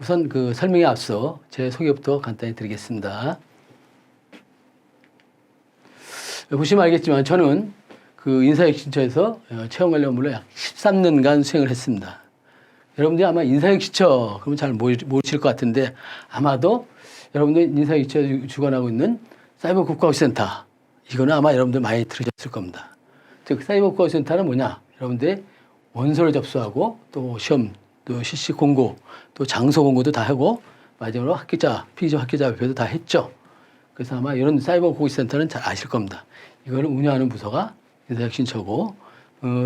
우선 그 설명에 앞서 제 소개부터 간단히 드리겠습니다. 보시면 알겠지만 저는 그 인사혁신처에서 채용 관련 업무를 약 13년간 수행을 했습니다. 여러분들이 아마 인사혁신처 그러면 잘 모르실 것 같은데 아마도 여러분들 인사혁신처 주관하고 있는 사이버 국가교육센터 이거는 아마 여러분들 많이 들으셨을 겁니다. 즉 사이버 국가교육센터는 뭐냐? 여러분들이 원서를 접수하고 또 시험 또 실시 공고 또 장소 공고도 다 하고 마지막으로 합격자 피의자 합격자 발표도 다 했죠. 그래서 아마 이런 사이버 국가교육센터는 잘 아실 겁니다. 이거를 운영하는 부서가 인사혁신처고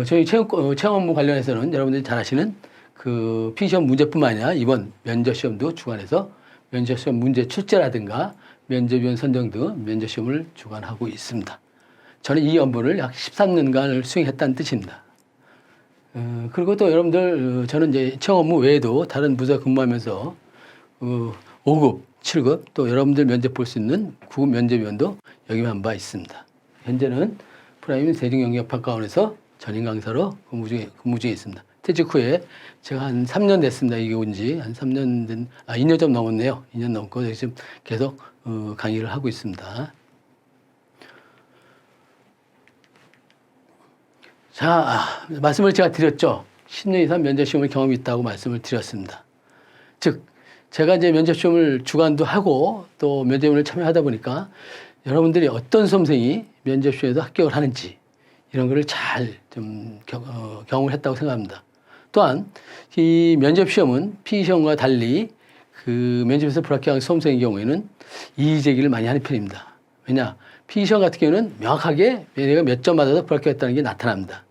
저희 채용 업무 관련해서는 여러분들이 잘 아시는 그 피시험 문제뿐만 아니라 이번 면접시험도 주관해서 면접시험 문제 출제라든가 면접위원 선정 등 면접시험을 주관하고 있습니다. 저는 이 업무를 약 13년간을 수행했다는 뜻입니다. 그리고 또 여러분들 저는 이제 채용 업무 외에도 다른 부서 근무하면서 5급, 7급 또 여러분들 면접 볼 수 있는 9급 면접위원도 역임한 바 있습니다. 현재는 프라임 대중영역학과원에서 전임 강사로 근무 중에 있습니다. 퇴직 후에 제가 한 3년 됐습니다. 이게 온 지 한 3년 2년 좀 넘었네요. 2년 넘고 지금 계속 강의를 하고 있습니다. 자, 말씀을 제가 드렸죠. 10년 이상 면접시험을 경험이 있다고 말씀을 드렸습니다. 즉, 제가 이제 면접시험을 주관도 하고 또 면접을 참여하다 보니까 여러분들이 어떤 수험생이 면접시험에도 합격을 하는지 이런 거를 잘 좀 경험을 했다고 생각합니다. 또한 이 면접시험은 피시험과 달리 그 면접에서 불합격한 수험생의 경우에는 이의제기를 많이 하는 편입니다. 왜냐? 피시험 같은 경우는 명확하게 내가 몇 점 받아서 불합격했다는 게 나타납니다.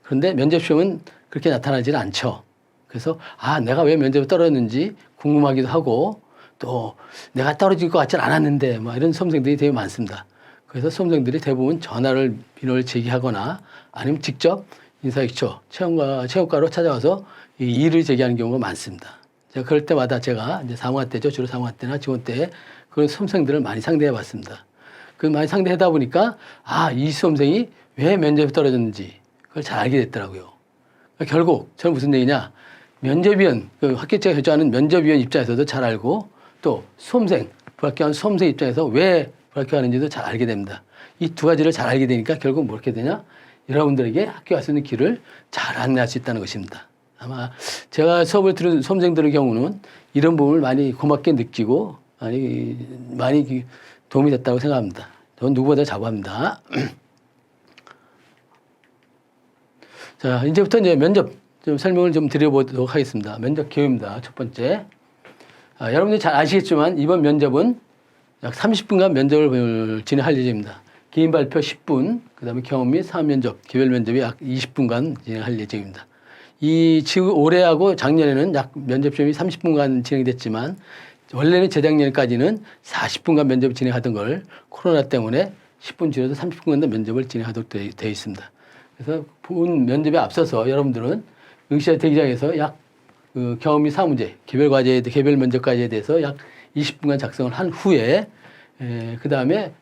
그런데 면접시험은 그렇게 나타나지는 않죠. 그래서 내가 왜 면접에 떨어졌는지 궁금하기도 하고 또 내가 떨어질 것 같지는 않았는데 이런 수험생들이 되게 많습니다. 그래서 수험생들이 대부분 전화를 민원을 제기하거나 아니면 직접 인사혁신처 체험과로 찾아와서 이 이의를 제기하는 경우가 많습니다. 제가 그럴 때마다 제가 이제 사무관 때죠. 주로 사무관 때나 직원 때 그런 수험생들을 많이 상대해 봤습니다. 그 많이 상대하다 보니까 이 수험생이 왜 면접에 떨어졌는지 그걸 잘 알게 됐더라고요. 그러니까 결국 저는 무슨 얘기냐? 면접위원, 그 합격자가 결정하는 면접위원 입장에서도 잘 알고 또 수험생, 불합격한 수험생 입장에서 왜 불합격하는지도 잘 알게 됩니다. 이 두 가지를 잘 알게 되니까 결국 뭐 이렇게 되냐? 여러분들에게 학교갈 수 있는 길을 잘 안내할 수 있다는 것입니다. 아마 제가 수업을 들은 수험생들의 경우는 이런 부분을 많이 고맙게 느끼고 많이 도움이 됐다고 생각합니다. 저는 누구보다 자부합니다. 자, 이제부터 이제 면접 좀 설명을 좀 드려보도록 하겠습니다. 면접 기호입니다. 첫 번째. 여러분들이 잘 아시겠지만 이번 면접은 약 30분간 면접을 진행할 예정입니다. 개인 발표 10분, 그 다음에 경험 및 사업 면접, 개별 면접이 약 20분간 진행할 예정입니다. 지금 올해하고 작년에는 약 면접 시험이 30분간 진행됐지만 원래는 재작년까지는 40분간 면접을 진행하던 걸 코로나 때문에 10분 줄여서 30분간 면접을 진행하도록 되어 있습니다. 그래서 본 면접에 앞서서 여러분들은 응시자 대기장에서 약 경험 및 사업 문제, 개별 면접 과제에 대해서 약 20분간 작성을 한 후에 그 다음에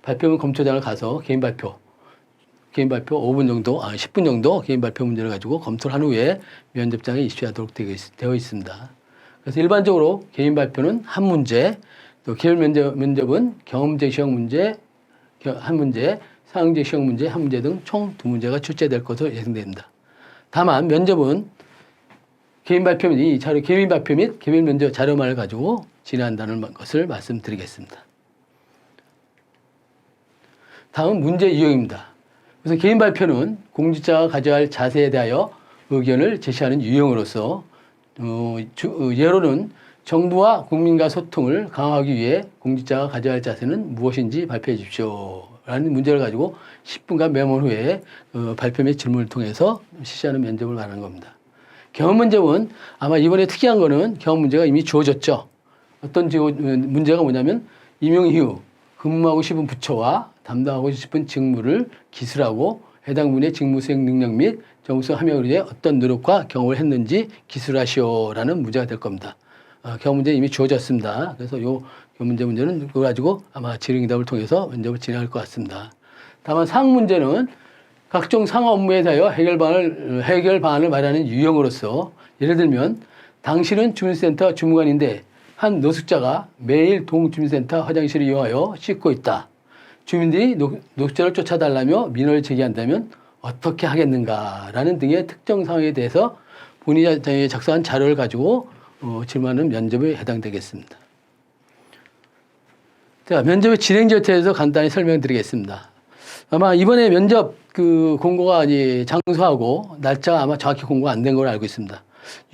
발표문 검토장을 가서 개인 발표 5분 정도, 10분 정도 개인 발표 문제를 가지고 검토를 한 후에 면접장에 입시하도록 되어 있습니다. 그래서 일반적으로 개인 발표는 한 문제, 또 개별 면접은 경험제 시험 문제 한 문제, 사항제 시험 문제 한 문제 등 총 2문제가 출제될 것으로 예상됩니다. 다만 면접은 개인 발표 및 개인 발표 및 개별 면접 자료만을 가지고 진행한다는 것을 말씀드리겠습니다. 다음 문제 유형입니다. 그래서 개인 발표는 공직자가 가져야 할 자세에 대하여 의견을 제시하는 유형으로서 예로는 정부와 국민과 소통을 강화하기 위해 공직자가 가져야 할 자세는 무엇인지 발표해 주십시오. 라는 문제를 가지고 10분간 메모 후에 발표 및 질문을 통해서 실시하는 면접을 말하는 겁니다. 경험 문제는 아마 이번에 특이한 거는 경험 문제가 이미 주어졌죠. 어떤 문제가 뭐냐면 임용 이후 근무하고 싶은 부처와 담당하고 싶은 직무를 기술하고 해당 분의 직무 수행 능력 및 정무 수행 함양을 위해 어떤 노력과 경험을 했는지 기술하시오라는 문제가 될 겁니다. 경험 문제는 이미 주어졌습니다. 그래서 요 문제는 그거 가지고 아마 질의응답을 통해서 면접을 진행할 것 같습니다. 다만 사항 문제는 각종 상호 업무에 대하여 해결 방안을 마련하는 유형으로서 예를 들면 당신은 주민센터 주무관인데 한 노숙자가 매일 동주민센터 화장실을 이용하여 씻고 있다. 주민들이 노숙자를 쫓아달라며 민원을 제기한다면 어떻게 하겠는가라는 등의 특정 상황에 대해서 본인이 작성한 자료를 가지고 질문하는 면접에 해당되겠습니다. 자, 면접의 진행 절차에 대해서 간단히 설명드리겠습니다. 아마 이번에 면접 공고가 장소하고 날짜가 아마 정확히 공고가 안 된 걸로 알고 있습니다.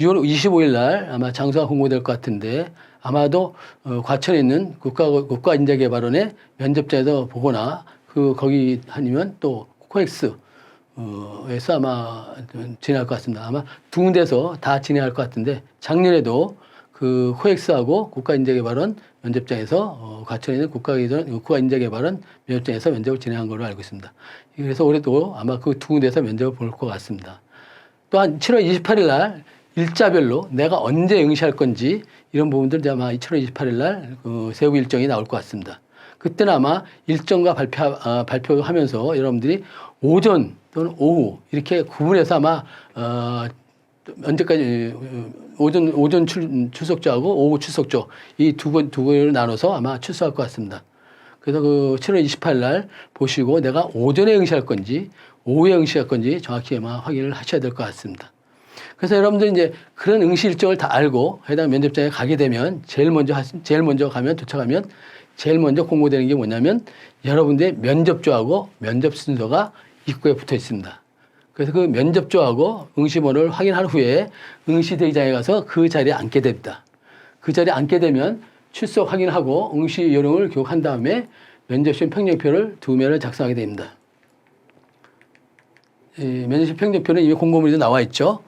6월 25일 날 아마 장소가 공고될 것 같은데 아마도 과천에 있는 국가인재개발원의 면접자에서 보거나 거기 아니면 또 코엑스 에서 아마 진행할 것 같습니다. 아마 두 군데서 다 진행할 것 같은데 작년에도 코엑스하고 국가인재개발원 면접장에서 과천에 있는 국가인재개발원 면접장에서 면접을 진행한 걸로 알고 있습니다. 그래서 올해도 아마 그 두 군데에서 면접을 볼 것 같습니다. 또한 7월 28일 날 일자별로 내가 언제 응시할 건지 이런 부분들 아마 7월 28일 날 세부 일정이 나올 것 같습니다. 그때는 아마 일정과 발표하면서 여러분들이 오전 또는 오후 이렇게 구분해서 아마 언제까지 오전 출석조하고 오후 출석조 이 두 개를 나눠서 아마 출석할 것 같습니다. 그래서 7월 28일 날 보시고 내가 오전에 응시할 건지 오후에 응시할 건지 정확히 아마 확인을 하셔야 될 것 같습니다. 그래서 여러분들 이제 그런 응시 일정을 다 알고 해당 면접장에 가게 되면 제일 먼저 도착하면 제일 먼저 공고되는 게 뭐냐면 여러분들의 면접조하고 면접 순서가 입구에 붙어 있습니다. 그래서 그 면접조하고 응시번호를 확인한 후에 응시 대기장에 가서 그 자리에 앉게 됩니다. 그 자리에 앉게 되면 출석 확인하고 응시 요령을 교육한 다음에 면접시험 평정표를 2면을 작성하게 됩니다. 면접시험 평정표는 이미 공고문에도 나와 있죠.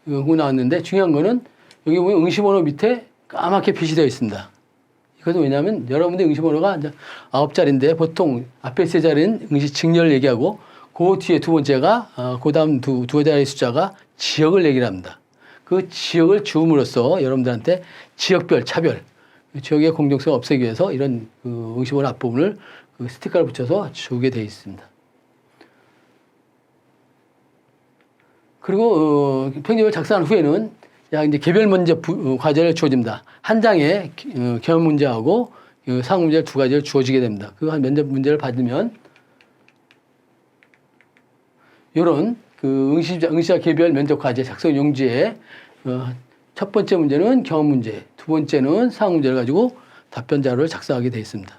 공고 나왔는데 중요한 거는 여기 보면 응시번호 밑에 까맣게 표시되어 있습니다. 이것은 왜냐하면 여러분들 응시번호가 이제 9자리인데 보통 앞에 3자리는 응시 직렬을 얘기하고 그 뒤에 두 번째가 그 다음 두 자리 숫자가 지역을 얘기를 합니다. 그 지역을 주음으로써 여러분들한테 지역별 차별, 지역의 공정성을 없애기 위해서 이런 응시번호 앞부분을 스티커를 붙여서 주게 되어 있습니다. 그리고 평점을 작성한 후에는 이제 개별 면접 과제를 주어집니다. 한 장에 경험 문제하고 상황 문제 2가지를 주어지게 됩니다. 그 면접 문제를 받으면 이런 응시자 개별 면접 과제 작성 용지에 첫 번째 문제는 경험 문제, 두 번째는 상황 문제를 가지고 답변 자료를 작성하게 되어 있습니다.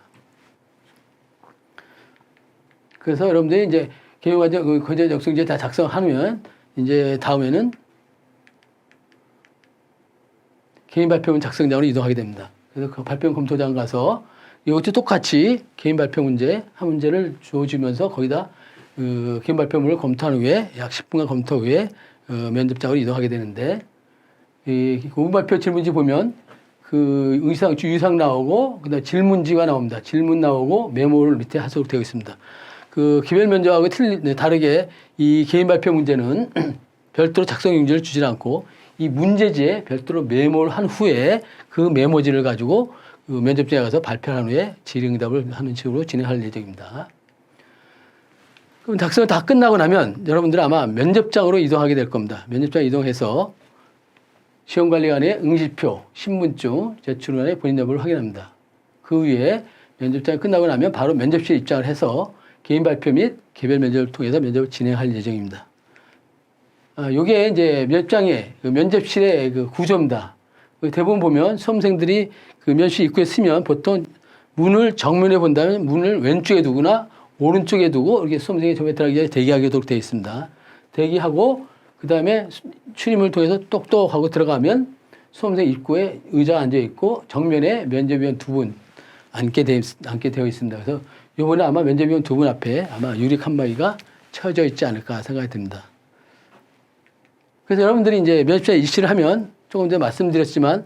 그래서 여러분들이 이제 개별 과제 작성지에 다 작성하면 이제 다음에는 개인 발표문 작성장으로 이동하게 됩니다. 그래서 그 발표문 검토장 가서 이것도 똑같이 개인 발표 문제 한 문제를 주어주면서 거기다 개인 발표문을 검토한 후에 약 10분간 검토 후에 면접장으로 이동하게 되는데 이 오분 발표 질문지 보면 유의사항 나오고 그다음 질문지가 나옵니다. 질문 나오고 메모를 밑에 하도록 되어 있습니다. 개별 면접하고 다르게 이 개인 발표 문제는 별도로 작성 용지를 주지 않고 이 문제지에 별도로 메모를 한 후에 그 메모지를 가지고 면접장에 가서 발표한 후에 질의응답을 하는 식으로 진행할 예정입니다. 그럼 작성을 다 끝나고 나면 여러분들은 아마 면접장으로 이동하게 될 겁니다. 면접장 이동해서 시험관리관의 응시표, 신분증 제출 후에 본인 여부를 확인합니다. 그 위에 면접장이 끝나고 나면 바로 면접실에 입장을 해서 개인 발표 및 개별 면접을 통해서 면접을 진행할 예정입니다. 요게 이제 면접장의 면접실의 구조입니다. 대부분 보면 수험생들이 면접실 입구에 서면 보통 문을 정면에 본다면 문을 왼쪽에 두거나 오른쪽에 두고 이렇게 수험생이 처음에 들어가기 전에 대기하도록 되어 있습니다. 대기하고 그 다음에 출입문을 통해서 똑똑하고 들어가면 수험생 입구에 의자가 앉아 있고 정면에 면접위원 2분 앉게 되어 있습니다. 그래서 이번에 아마 면접위원 2분 앞에 아마 유리 칸막이가 쳐져 있지 않을까 생각이 듭니다. 그래서 여러분들이 이제 면접장에 입시를 하면 조금 전에 말씀드렸지만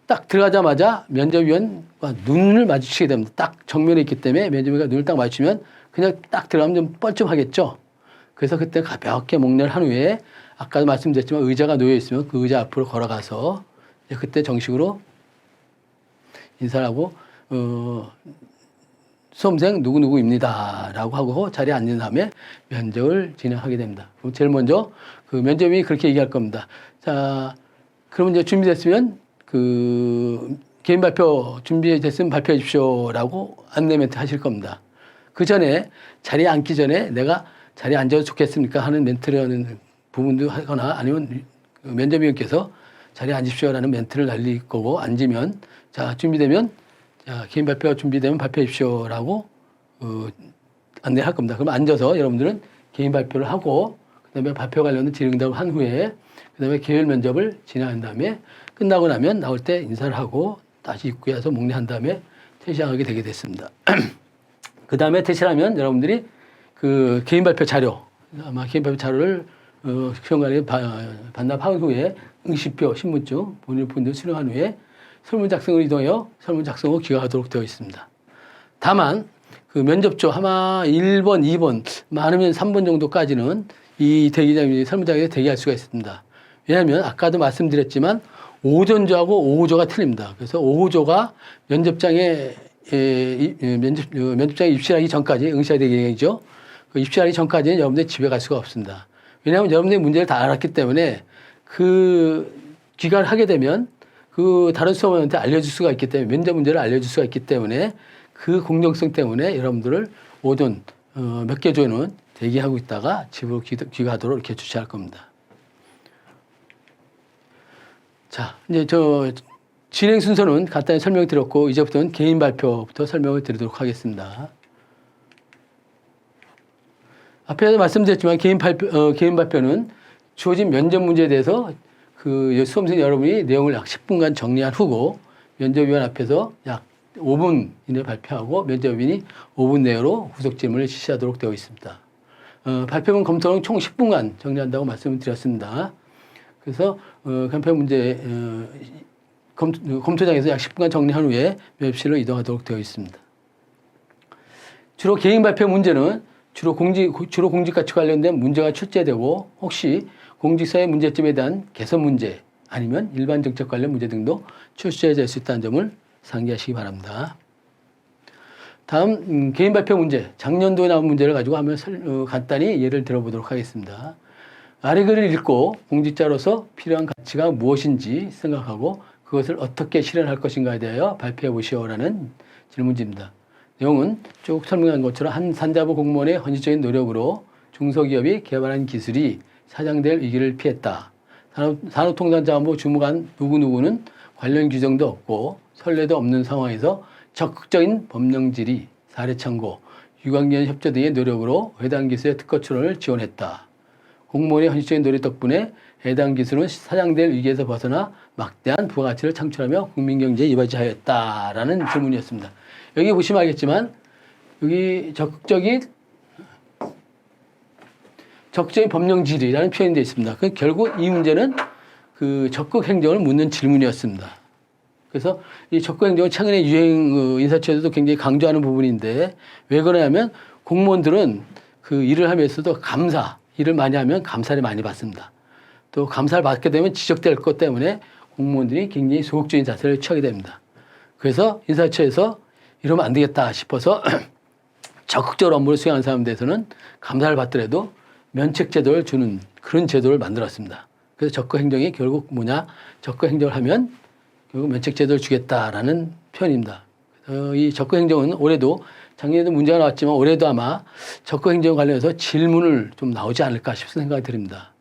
딱 들어가자마자 면접위원과 눈을 마주치게 됩니다. 딱 정면에 있기 때문에 면접위원과 눈을 딱 마주치면 그냥 딱 들어가면 좀 뻘쭘하겠죠. 그래서 그때 가볍게 목례를 한 후에 아까도 말씀드렸지만 의자가 놓여 있으면 그 의자 앞으로 걸어가서 그때 정식으로 인사를 하고 수험생 누구누구입니다 라고 하고 자리에 앉은 다음에 면접을 진행하게 됩니다. 그럼 제일 먼저 면접이 그렇게 얘기할 겁니다. 자, 그러면 이제 준비됐으면 그 개인 발표 준비됐으면 발표해 주십시오라고 안내 멘트 하실 겁니다. 그 전에 자리에 앉기 전에 내가 자리에 앉아도 좋겠습니까 하는 멘트를 하는 부분도 하거나 아니면 면접위원께서 자리에 앉으십시오라는 멘트를 날릴 거고 앉으면 자 준비되면 자 개인 발표 준비되면 발표해 주십시오라고 안내할 겁니다. 그럼 앉아서 여러분들은 개인 발표를 하고 그다음에 발표 관련된 질의응답을 한 후에 그다음에 개별 면접을 진행한 다음에 끝나고 나면 나올 때 인사를 하고 다시 입구에 와서 목례한 다음에 퇴실하게 되게 됐습니다. 그 다음에 퇴실하면 여러분들이 그 개인 발표 자료 아마 개인 발표 자료를 시험관리에 반납한 후에 응시표, 신분증, 본인분들 수령한 후에 설문 작성을 이동해요. 설문 작성 후 기각하도록 되어 있습니다. 다만 그 면접조 아마 1번, 2번 많으면 3번 정도까지는 이 대기자들이 설문장에 대기할 수가 있습니다. 왜냐하면 아까도 말씀드렸지만 오전조하고 오후조가 틀립니다. 그래서 오후조가 면접장에 입실하기 전까지 응시가 되기죠. 그 입실하기 전까지는 여러분들 집에 갈 수가 없습니다. 왜냐하면 여러분들이 문제를 다 알았기 때문에 그 귀가를 하게 되면 그 다른 수험원한테 알려줄 수가 있기 때문에 면접 문제를 알려줄 수가 있기 때문에 그 공정성 때문에 여러분들을 오전 몇 개 조는 대기하고 있다가 집으로 귀가하도록 이렇게 주최할 겁니다. 자, 이제 진행 순서는 간단히 설명을 드렸고 이제부터는 개인 발표부터 설명을 드리도록 하겠습니다. 앞에서 말씀드렸지만 개인 발표는 주어진 면접 문제에 대해서 그 수험생 여러분이 내용을 약 10분간 정리한 후고 면접위원 앞에서 약 5분 이내 발표하고 면접위원이 5분 내로 후속 질문을 실시하도록 되어 있습니다. 발표문 검토는 총 10분간 정리한다고 말씀을 드렸습니다. 그래서 간편 문제 검토장에서 약 10분간 정리한 후에 면접실로 이동하도록 되어 있습니다. 주로 개인 발표 문제는 주로 공직가치 관련된 문제가 출제되고 혹시 공직사회 문제점에 대한 개선 문제 아니면 일반 정책 관련 문제 등도 출제될 수 있다는 점을 상기하시기 바랍니다. 다음 개인 발표 문제, 작년도에 나온 문제를 가지고 한번 간단히 예를 들어보도록 하겠습니다. 아래 글을 읽고 공직자로서 필요한 가치가 무엇인지 생각하고 그것을 어떻게 실현할 것인가에 대하여 발표해 보시오라는 질문지입니다. 내용은 쭉 설명한 것처럼 한 산자부 공무원의 헌신적인 노력으로 중소기업이 개발한 기술이 사장될 위기를 피했다. 산업통상자원부 주무관 누구누구는 관련 규정도 없고 선례도 없는 상황에서 적극적인 법령 질의, 사례 참고, 유관기관 협조 등의 노력으로 해당 기술의 특허 출원을 지원했다. 공무원의 헌신적인 노력 덕분에 해당 기술은 사장될 위기에서 벗어나 막대한 부가가치를 창출하며 국민경제에 이바지하였다라는 질문이었습니다. 여기 보시면 알겠지만 여기 적극적인 법령 질의라는 표현이 되어 있습니다. 결국 이 문제는 그 적극 행정을 묻는 질문이었습니다. 그래서 이 적극 행정은 최근에 유행 인사처에서도 굉장히 강조하는 부분인데 왜 그러냐면 공무원들은 그 일을 하면서도 일을 많이 하면 감사를 많이 받습니다. 또 감사를 받게 되면 지적될 것 때문에 공무원들이 굉장히 소극적인 자세를 취하게 됩니다. 그래서 인사처에서 이러면 안 되겠다 싶어서 적극적으로 업무를 수행하는 사람에 대해서는 감사를 받더라도 면책 제도를 주는 그런 제도를 만들었습니다. 그래서 적극 행정이 결국 뭐냐? 적극 행정을 하면 결국 면책 제도를 주겠다라는 표현입니다. 이 적극 행정은 올해도 작년에도 문제가 나왔지만 올해도 아마 적극 행정 관련해서 질문을 좀 나오지 않을까 싶은 생각이 듭니다.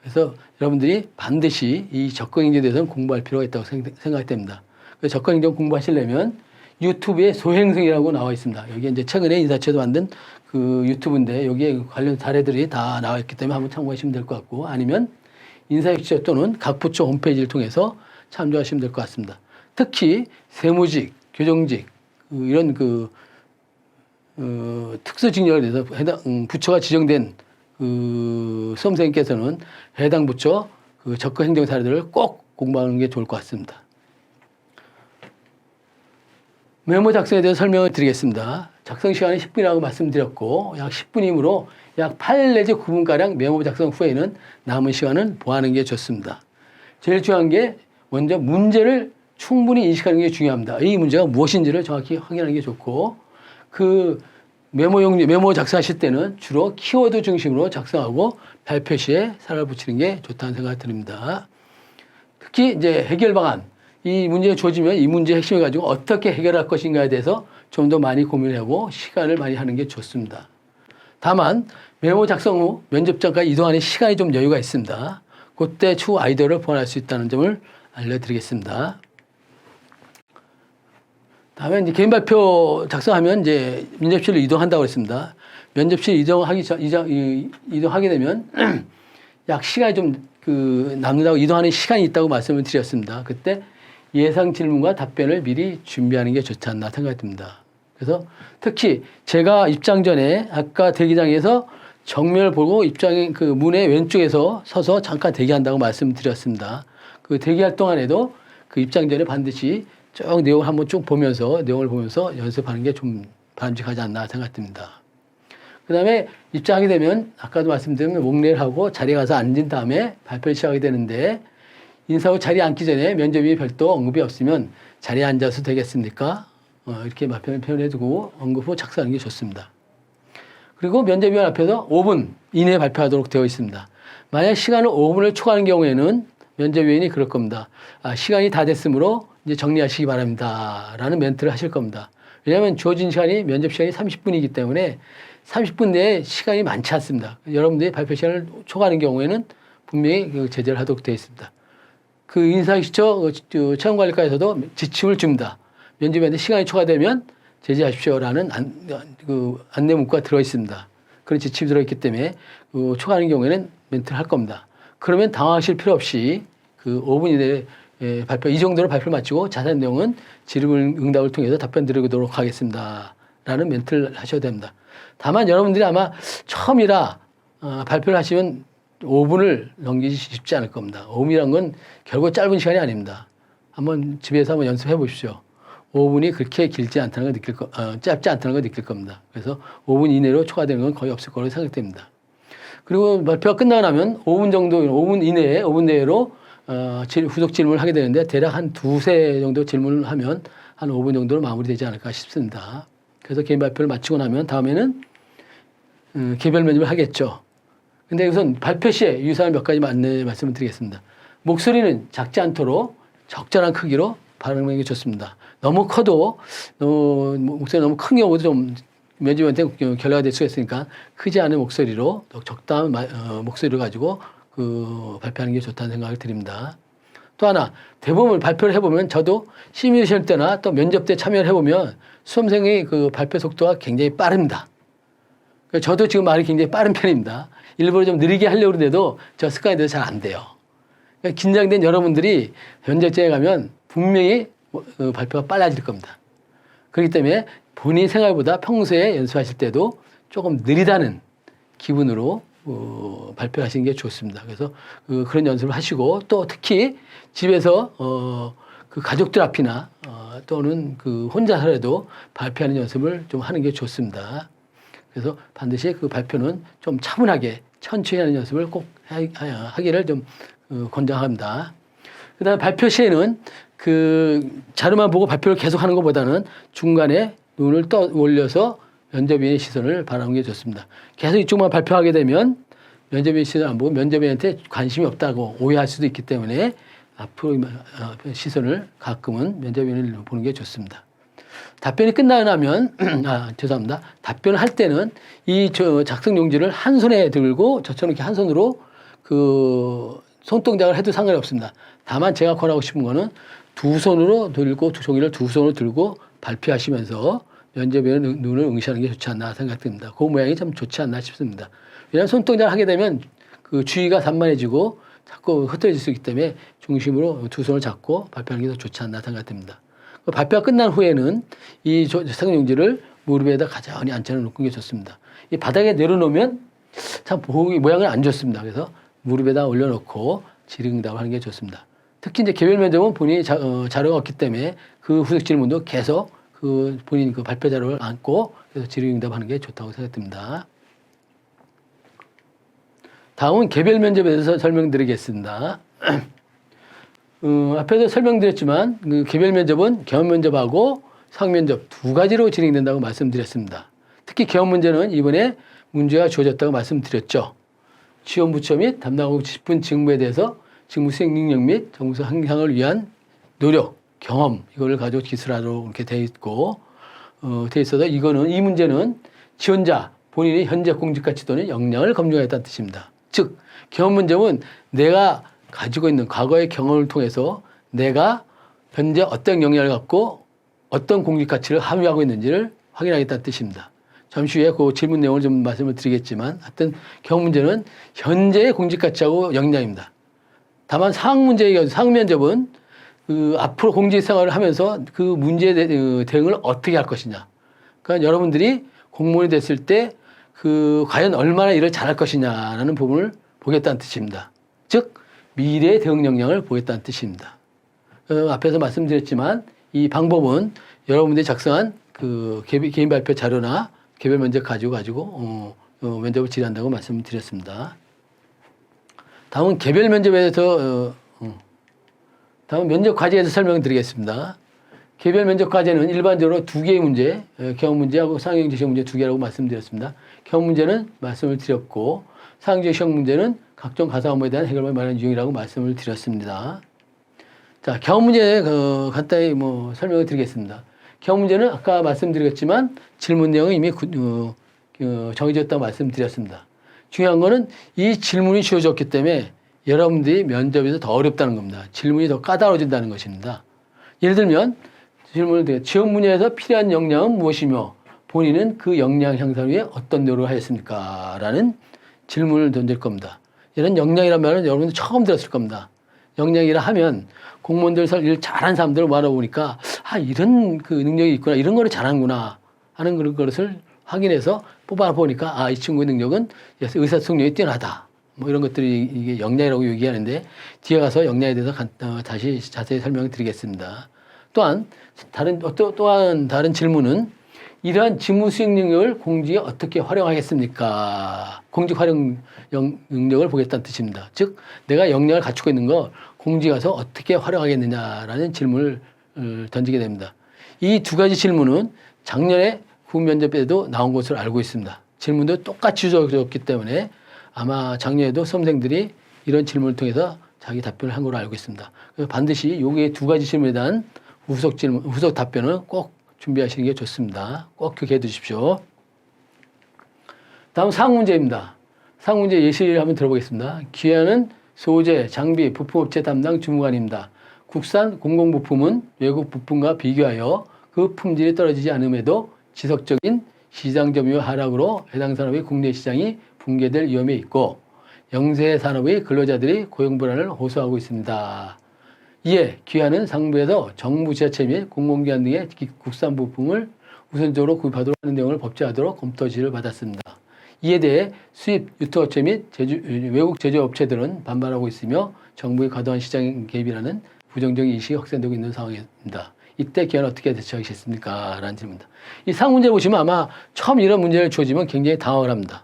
그래서 여러분들이 반드시 이 적극 행정에 대해서는 공부할 필요가 있다고 생각이 됩니다. 그래서 적극 행정 공부하시려면 유튜브에 소행성이라고 나와 있습니다. 여기 이제 최근에 인사처에서 만든 그 유튜브인데 여기에 관련 사례들이 다 나와 있기 때문에 한번 참고하시면 될 것 같고 아니면 인사혁신처 또는 각 부처 홈페이지를 통해서 참조하시면 될 것 같습니다. 특히 세무직, 교정직 이런 특수직렬에 대해서 해당 부처가 지정된 수험생께서는 해당 부처 적극 행정 사례들을 꼭 공부하는 게 좋을 것 같습니다. 메모 작성에 대해서 설명을 드리겠습니다. 작성 시간이 10분이라고 말씀드렸고 약 10분이므로 약 8 내지 9분가량 메모 작성 후에는 남은 시간은 보하는 게 좋습니다. 제일 중요한 게 먼저 문제를 충분히 인식하는 게 중요합니다. 이 문제가 무엇인지를 정확히 확인하는 게 좋고 그 메모 작성하실 때는 주로 키워드 중심으로 작성하고 발표 시에 살을 붙이는 게 좋다는 생각이 듭니다. 특히 이제 해결 방안, 이 문제가 주어지면 이 문제의 핵심을 가지고 어떻게 해결할 것인가에 대해서 좀 더 많이 고민하고 시간을 많이 하는 게 좋습니다. 다만 메모 작성 후 면접장까지 이동하는 시간이 좀 여유가 있습니다. 그때 추후 아이디어를 보완할 수 있다는 점을 알려드리겠습니다. 다음에 이제 개인 발표 작성하면 이제 면접실로 이동한다고 했습니다. 면접실 이동하게 되면 약 시간이 좀 남는다고 이동하는 시간이 있다고 말씀을 드렸습니다. 그때 예상 질문과 답변을 미리 준비하는 게 좋지 않나 생각이 듭니다. 그래서 특히 제가 입장 전에 아까 대기장에서 정면을 보고 입장의 그 문의 왼쪽에서 서서 잠깐 대기한다고 말씀드렸습니다. 그 대기할 동안에도 그 입장 전에 반드시 쭉 내용을 한번 쭉 보면서 연습하는 게 좀 바람직하지 않나 생각됩니다. 그 다음에 입장하게 되면 아까도 말씀드린 목례를 하고 자리에 가서 앉은 다음에 발표를 시작하게 되는데 인사 후 자리에 앉기 전에 면접이 별도 언급이 없으면 자리에 앉아서 되겠습니까? 이렇게 표현해 두고 언급 후 착수하는 게 좋습니다. 그리고 면접위원 앞에서 5분 이내에 발표하도록 되어 있습니다. 만약 시간을 5분을 초과하는 경우에는 면접위원이 그럴 겁니다. 시간이 다 됐으므로 이제 정리하시기 바랍니다. 라는 멘트를 하실 겁니다. 왜냐하면 주어진 시간이 면접 시간이 30분이기 때문에 30분 내에 시간이 많지 않습니다. 여러분들이 발표 시간을 초과하는 경우에는 분명히 그 제재를 하도록 되어 있습니다. 그 인사시초 채용관리과에서도 지침을 줍니다. 면접위원한테 시간이 초과되면 제재하십시오라는 안내 문구가 들어 있습니다. 그런 지침이 들어있기 때문에 초과하는 경우에는 멘트를 할 겁니다. 그러면 당황하실 필요 없이 그 5분 이내에 발표, 이 정도로 발표를 마치고 자세한 내용은 질의응답을 통해서 답변 드리도록 하겠습니다. 라는 멘트를 하셔야 됩니다. 다만 여러분들이 아마 처음이라 발표를 하시면 5분을 넘기기 쉽지 않을 겁니다. 5분이란 건 결국 짧은 시간이 아닙니다. 한번 집에서 한번 연습해 보십시오. 5분이 그렇게 길지 않다는 걸 짧지 않다는 걸 느낄 겁니다. 그래서 5분 이내로 초과되는 건 거의 없을 거라고 생각됩니다. 그리고 발표가 끝나고 나면 5분 이내에, 5분 내로 후속 질문을 하게 되는데 대략 한 두세 정도 질문을 하면 한 5분 정도로 마무리되지 않을까 싶습니다. 그래서 개인 발표를 마치고 나면 다음에는 개별 면접을 하겠죠. 근데 우선 발표 시에 유의사항 몇 가지 말씀을 드리겠습니다. 목소리는 작지 않도록 적절한 크기로 발음하는 게 좋습니다. 너무 커도 목소리 너무 큰 경우도 좀 면접한테 결례가 될 수가 있으니까 크지 않은 목소리로 적당한 목소리를 가지고 발표하는 게 좋다는 생각을 드립니다. 또 하나 대부분 발표를 해보면 저도 시뮬레이션 때나 또 면접 때 참여를 해보면 수험생의 그 발표 속도가 굉장히 빠릅니다. 저도 지금 말이 굉장히 빠른 편입니다. 일부러 좀 느리게 하려고 하는데도 저 습관이 돼서 잘 안 돼요. 긴장된 여러분들이 면접장에 가면 분명히 발표가 빨라질 겁니다. 그렇기 때문에 본인 생각보다 평소에 연습하실 때도 조금 느리다는 기분으로 발표하시는 게 좋습니다. 그래서 그런 연습을 하시고 또 특히 집에서 그 가족들 앞이나 또는 그 혼자서라도 발표하는 연습을 좀 하는 게 좋습니다. 그래서 반드시 그 발표는 좀 차분하게 천천히 하는 연습을 꼭 하기를 좀 권장합니다. 그 다음에 발표 시에는 그 자료만 보고 발표를 계속하는 것보다는 중간에 눈을 올려서 면접위원의 시선을 바라보는 게 좋습니다. 계속 이쪽만 발표하게 되면 면접위원 시선을 안 보고 면접위원한테 관심이 없다고 오해할 수도 있기 때문에 앞으로 시선을 가끔은 면접위원을 보는 게 좋습니다. 답변이 끝나고 나면 죄송합니다. 답변을 할 때는 이 작성 용지를 한 손에 들고 저처럼 이렇게 한 손으로 그 손동작을 해도 상관이 없습니다. 다만 제가 권하고 싶은 거는 두 손으로 들고 종이를 두 손으로 들고 발표하시면서 면접위원의 눈을 응시하는 게 좋지 않나 생각됩니다. 그 모양이 참 좋지 않나 싶습니다. 왜냐하면 손동작을 하게 되면 그 주의가 산만해지고 자꾸 흩어질 수 있기 때문에 중심으로 두 손을 잡고 발표하는 게 더 좋지 않나 생각됩니다. 발표가 끝난 후에는 이 작성용지를 무릎에다 가져가니 앉혀놓는 게 좋습니다. 이 바닥에 내려놓으면 참 보기 모양은 안 좋습니다. 그래서 무릎에다 올려놓고 질의응답을 하는 게 좋습니다. 특히 이제 개별 면접은 본인이 자료가 없기 때문에 그 후속 질문도 계속 그 본인 그 발표 자료를 안고 그래서 질의응답하는 게 좋다고 생각됩니다. 다음은 개별 면접에 대해서 설명드리겠습니다. 앞에서 설명드렸지만 그 개별 면접은 경험 면접하고 수학 면접 두 가지로 진행된다고 말씀드렸습니다. 특히 경험 문제는 이번에 문제가 주어졌다고 말씀드렸죠. 지원 부처 및 담당하고 싶은 직무에 대해서 직무 수행 능력 및 정서 향상을 위한 노력, 경험 이걸 가지고 기술하도록 이렇게 돼 있고 돼 있어서 이 문제는 지원자 본인의 현재 공직 가치 또는 역량을 검증하였다는 뜻입니다. 즉 경험 문제는 내가 가지고 있는 과거의 경험을 통해서 내가 현재 어떤 역량을 갖고 어떤 공직 가치를 함유하고 있는지를 확인하겠다는 뜻입니다. 잠시 후에 그 질문 내용을 좀 말씀을 드리겠지만 하여튼 경험 문제는 현재의 공직 가치하고 역량입니다. 다만 상황 면접은 앞으로 공직 생활을 하면서 그 문제에 대응을 어떻게 할 것이냐. 그러니까 여러분들이 공무원이 됐을 때 과연 얼마나 일을 잘할 것이냐라는 부분을 보겠다는 뜻입니다. 즉 미래의 대응 역량을 보겠다는 뜻입니다. 앞에서 말씀드렸지만 이 방법은 여러분들이 작성한 개인 발표 자료나 개별 면접 가지고 면접을 질의한다고 말씀드렸습니다. 다음은 개별 면접에 대해서 다음은 면접 과제에 대해서 설명드리겠습니다. 개별 면접 과제는 일반적으로 두 개의 문제, 경험 문제하고 상황적 시험 문제 두 개라고 말씀드렸습니다. 경험 문제는 말씀을 드렸고 상황적 시험 문제는 각종 가사 업무에 대한 해결을 마련하는 유형이라고 말씀을 드렸습니다. 자, 경험 문제 간단히 설명을 드리겠습니다. 경험 문제는 아까 말씀드렸지만 질문 내용이 이미 정해졌다고 말씀드렸습니다. 중요한 거는 이 질문이 주어졌기 때문에 여러분들이 면접에서 더 어렵다는 겁니다. 질문이 더 까다로워진다는 것입니다. 예를 들면 질문을 드려 지원 분야에서 필요한 역량은 무엇이며 본인은 그 역량 향상 위해 어떤 노력을 하였습니까? 라는 질문을 던질 겁니다. 이런 역량이란 말은 여러분들 처음 들었을 겁니다. 역량이라 하면 공무원들 일 잘하는 사람들을 모아보니까 이런 능력이 있구나, 이런 거를 잘하는구나 하는 그런 것을 확인해서 뽑아보니까 이 친구의 능력은 의사소통력이 뛰어나다. 이런 것들이 이게 역량이라고 얘기하는데 뒤에 가서 역량에 대해서 다시 자세히 설명을 드리겠습니다. 또한 다른 질문은 이러한 직무 수행 능력을 공직에 어떻게 활용하겠습니까? 공직 활용 능력을 보겠다는 뜻입니다. 즉 내가 역량을 갖추고 있는 거 공직에 가서 어떻게 활용하겠느냐라는 질문을 던지게 됩니다. 이 두 가지 질문은 작년에 구면접에도 나온 것으로 알고 있습니다. 질문도 똑같이 주어졌기 때문에 아마 작년에도 수험생들이 이런 질문을 통해서 자기 답변을 한 걸로 알고 있습니다. 그래서 반드시 여기 두 가지 질문에 대한 후속 답변을 꼭 준비하시는 게 좋습니다. 꼭 기억해 두십시오. 다음 상황 문제입니다. 상황 문제 예시를 한번 들어보겠습니다. 기한은 소재, 장비, 부품업체 담당 주무관입니다. 국산 공공부품은 외국 부품과 비교하여 그 품질이 떨어지지 않음에도 지속적인 시장 점유율 하락으로 해당 산업의 국내 시장이 붕괴될 위험이 있고 영세 산업의 근로자들이 고용 불안을 호소하고 있습니다. 이에 기한은 상부에서 정부 지자체 및 공공기관 등의 국산 부품을 우선적으로 구입하도록 하는 내용을 법제화하도록 검토 지시를 받았습니다. 이에 대해 수입 유통업체 및 외국 제조업체들은 반발하고 있으며 정부의 과도한 시장 개입이라는 부정적인 인식이 확산되고 있는 상황입니다. 이때 기한은 어떻게 대처하시겠습니까? 라는 질문입니다. 이 상황 문제 보시면 아마 처음 이런 문제를 주어지면 굉장히 당황을 합니다.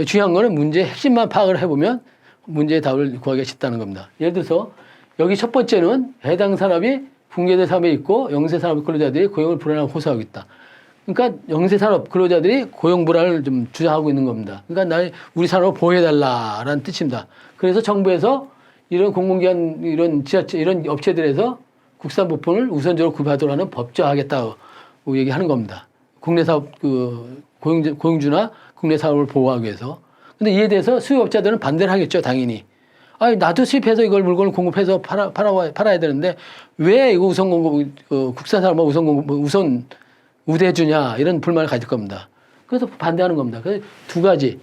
중요한 거는 문제의 핵심만 파악을 해보면 문제의 답을 구하기가 쉽다는 겁니다. 예를 들어서 여기 첫 번째는 해당 산업이 붕괴된 산업에 있고 영세 산업 근로자들이 고용을 불안하고 호소하고 있다. 그러니까 영세 산업 근로자들이 고용 불안을 좀 주장하고 있는 겁니다. 그러니까 우리 산업을 보호해달라라는 뜻입니다. 그래서 정부에서 이런 공공기관, 이런 지자체, 이런 업체들에서 국산 부품을 우선적으로 구입하도록 하는 법제화하겠다고 얘기하는 겁니다. 국내 사업, 고용주나 국내 사업을 보호하기 위해서. 근데 이에 대해서 수입업자들은 반대를 하겠죠, 당연히. 나도 수입해서 이걸 물건을 공급해서 팔아야 되는데 왜 이거 국산 사업만 우선 우대해주냐 이런 불만을 가질 겁니다. 그래서 반대하는 겁니다. 그래서 두 가지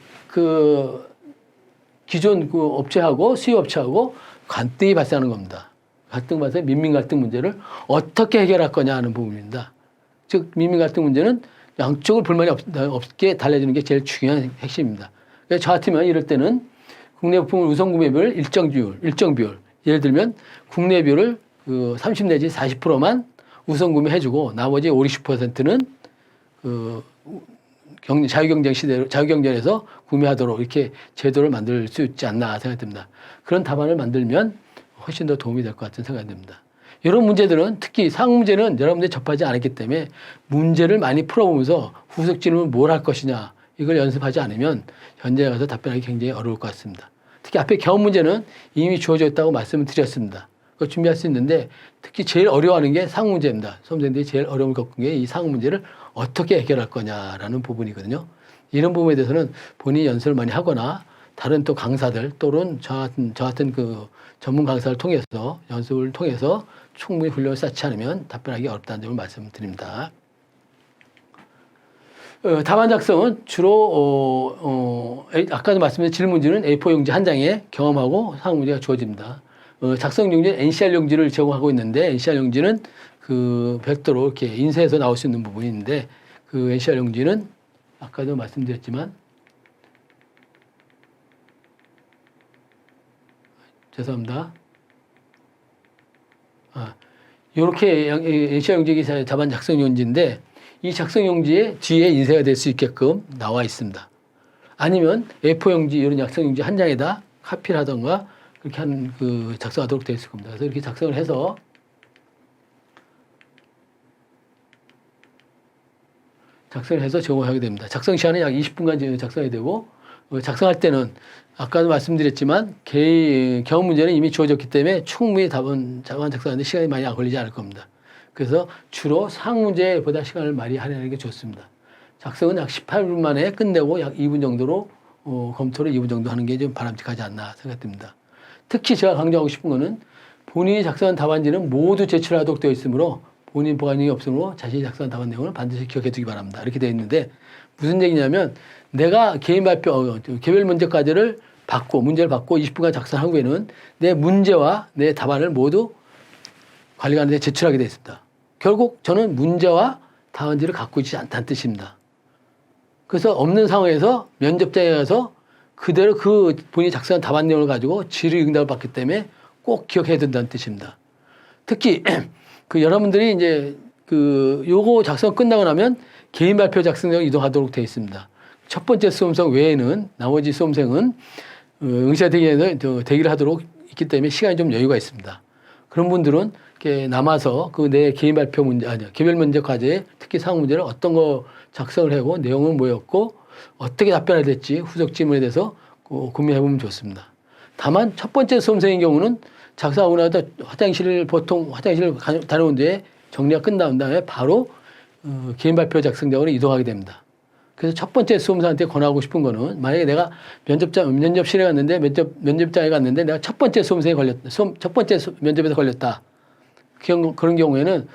기존 업체하고 수입업체하고 갈등이 발생하는 겁니다. 갈등 발생, 민민 갈등 문제를 어떻게 해결할 거냐 하는 부분입니다. 즉 민민 갈등 문제는 양쪽을 불만이 없게 달래주는 게 제일 중요한 핵심입니다. 저 같으면 이럴 때는 국내 부품을 우선 구매비율 일정 비율. 예를 들면 국내 비율을 30 내지 40%만 우선 구매해주고 나머지 50, 60%는 자유경쟁 시대로 자유경쟁에서 구매하도록 이렇게 제도를 만들 수 있지 않나 생각됩니다. 그런 답안을 만들면 훨씬 더 도움이 될 것 같은 생각이 듭니다. 이런 문제들은 특히 상황 문제는 여러분들이 접하지 않았기 때문에 문제를 많이 풀어보면서 후속 질문을 뭘 할 것이냐 이걸 연습하지 않으면 현장에 가서 답변하기 굉장히 어려울 것 같습니다. 특히 특히 앞에 경험 문제는 이미 주어져 있다고 말씀을 드렸습니다. 그거 준비할 수 있는데 특히 제일 어려워하는 게 상호 문제입니다. 수험생들이 제일 어려움을 겪은 게 이 상호 문제를 어떻게 해결할 거냐라는 부분이거든요. 이런 부분에 대해서는 본인이 연습을 많이 하거나 다른 또 강사들 또는 저 같은 그 전문 강사를 통해서 연습을 통해서 충분히 훈련을 쌓지 않으면 답변하기 어렵다는 점을 말씀드립니다. 답안 작성은 주로 아까도 말씀드린 질문지는 A4 용지 한 장에 경험하고 상호 문제가 주어집니다. 작성 용지는 NCR 용지를 제공하고 있는데 NCR 용지는 그 별도로 이렇게 인쇄해서 나올 수 있는 부분이 있는데 그 NCR 용지는 아까도 말씀드렸지만 죄송합니다. 이렇게 NCR 용지가 답안 작성 용지인데 이 작성 용지에 뒤에 인쇄가 될 수 있게끔 나와 있습니다. 아니면 A4 용지 이런 작성 용지 한 장에다 카피를 하던가 그렇게 작성하도록 되어 있을 겁니다. 그래서 이렇게 작성을 해서 제공하게 됩니다. 작성 시간은 약 20분간 작성해야 되고 작성할 때는 아까도 말씀드렸지만 경험 문제는 이미 주어졌기 때문에 충분히 답안 작성하는데 시간이 많이 걸리지 않을 겁니다. 그래서 주로 상호 문제보다 시간을 많이 할애하는 게 좋습니다. 작성은 약 18분 만에 끝내고 약 2분 정도로 검토를 2분 정도 하는 게 좀 바람직하지 않나 생각됩니다. 특히 제가 강조하고 싶은 거는 본인이 작성한 답안지는 모두 제출하도록 되어 있으므로 본인 보관이 없으므로 자신이 작성한 답안 내용을 반드시 기억해 두기 바랍니다. 이렇게 되어 있는데 무슨 얘기냐면 내가 개인 발표, 개별 문제까지를 문제를 받고 20분간 작성한 후에는 내 문제와 내 답안을 모두 관리관한테 제출하게 되어 있습니다. 결국 저는 문제와 답안지를 갖고 있지 않다는 뜻입니다. 그래서 없는 상황에서 면접장에 가서 그대로 그 본인이 작성한 답안 내용을 가지고 질의응답을 받기 때문에 꼭 기억해야 된다는 뜻입니다. 특히 여러분들이 이제 요거 작성 끝나고 나면 개인 발표 작성으로 이동하도록 되어 있습니다. 첫 번째 수험생 외에는 나머지 수험생은 응시자 대기에서 대기를 하도록 있기 때문에 시간이 좀 여유가 있습니다. 그런 분들은 이렇게 남아서 내 개인 발표 문제 개별 문제 과제에 특히 상호 문제를 어떤 거 작성을 하고 내용은 뭐였고 어떻게 답변해야 될지 후속 질문에 대해서 고민해 보면 좋습니다. 다만 첫 번째 수험생인 경우는 작성하고 나서 보통 화장실을 다녀온 뒤에 정리가 끝난 다음에 바로 개인 발표 작성장으로 이동하게 됩니다. 그래서 첫 번째 수험생한테 권하고 싶은 거는 만약에 내가 면접실에 갔는데 면접장에 갔는데 내가 첫 번째 첫 번째 면접에서 걸렸다. 그런 경우에는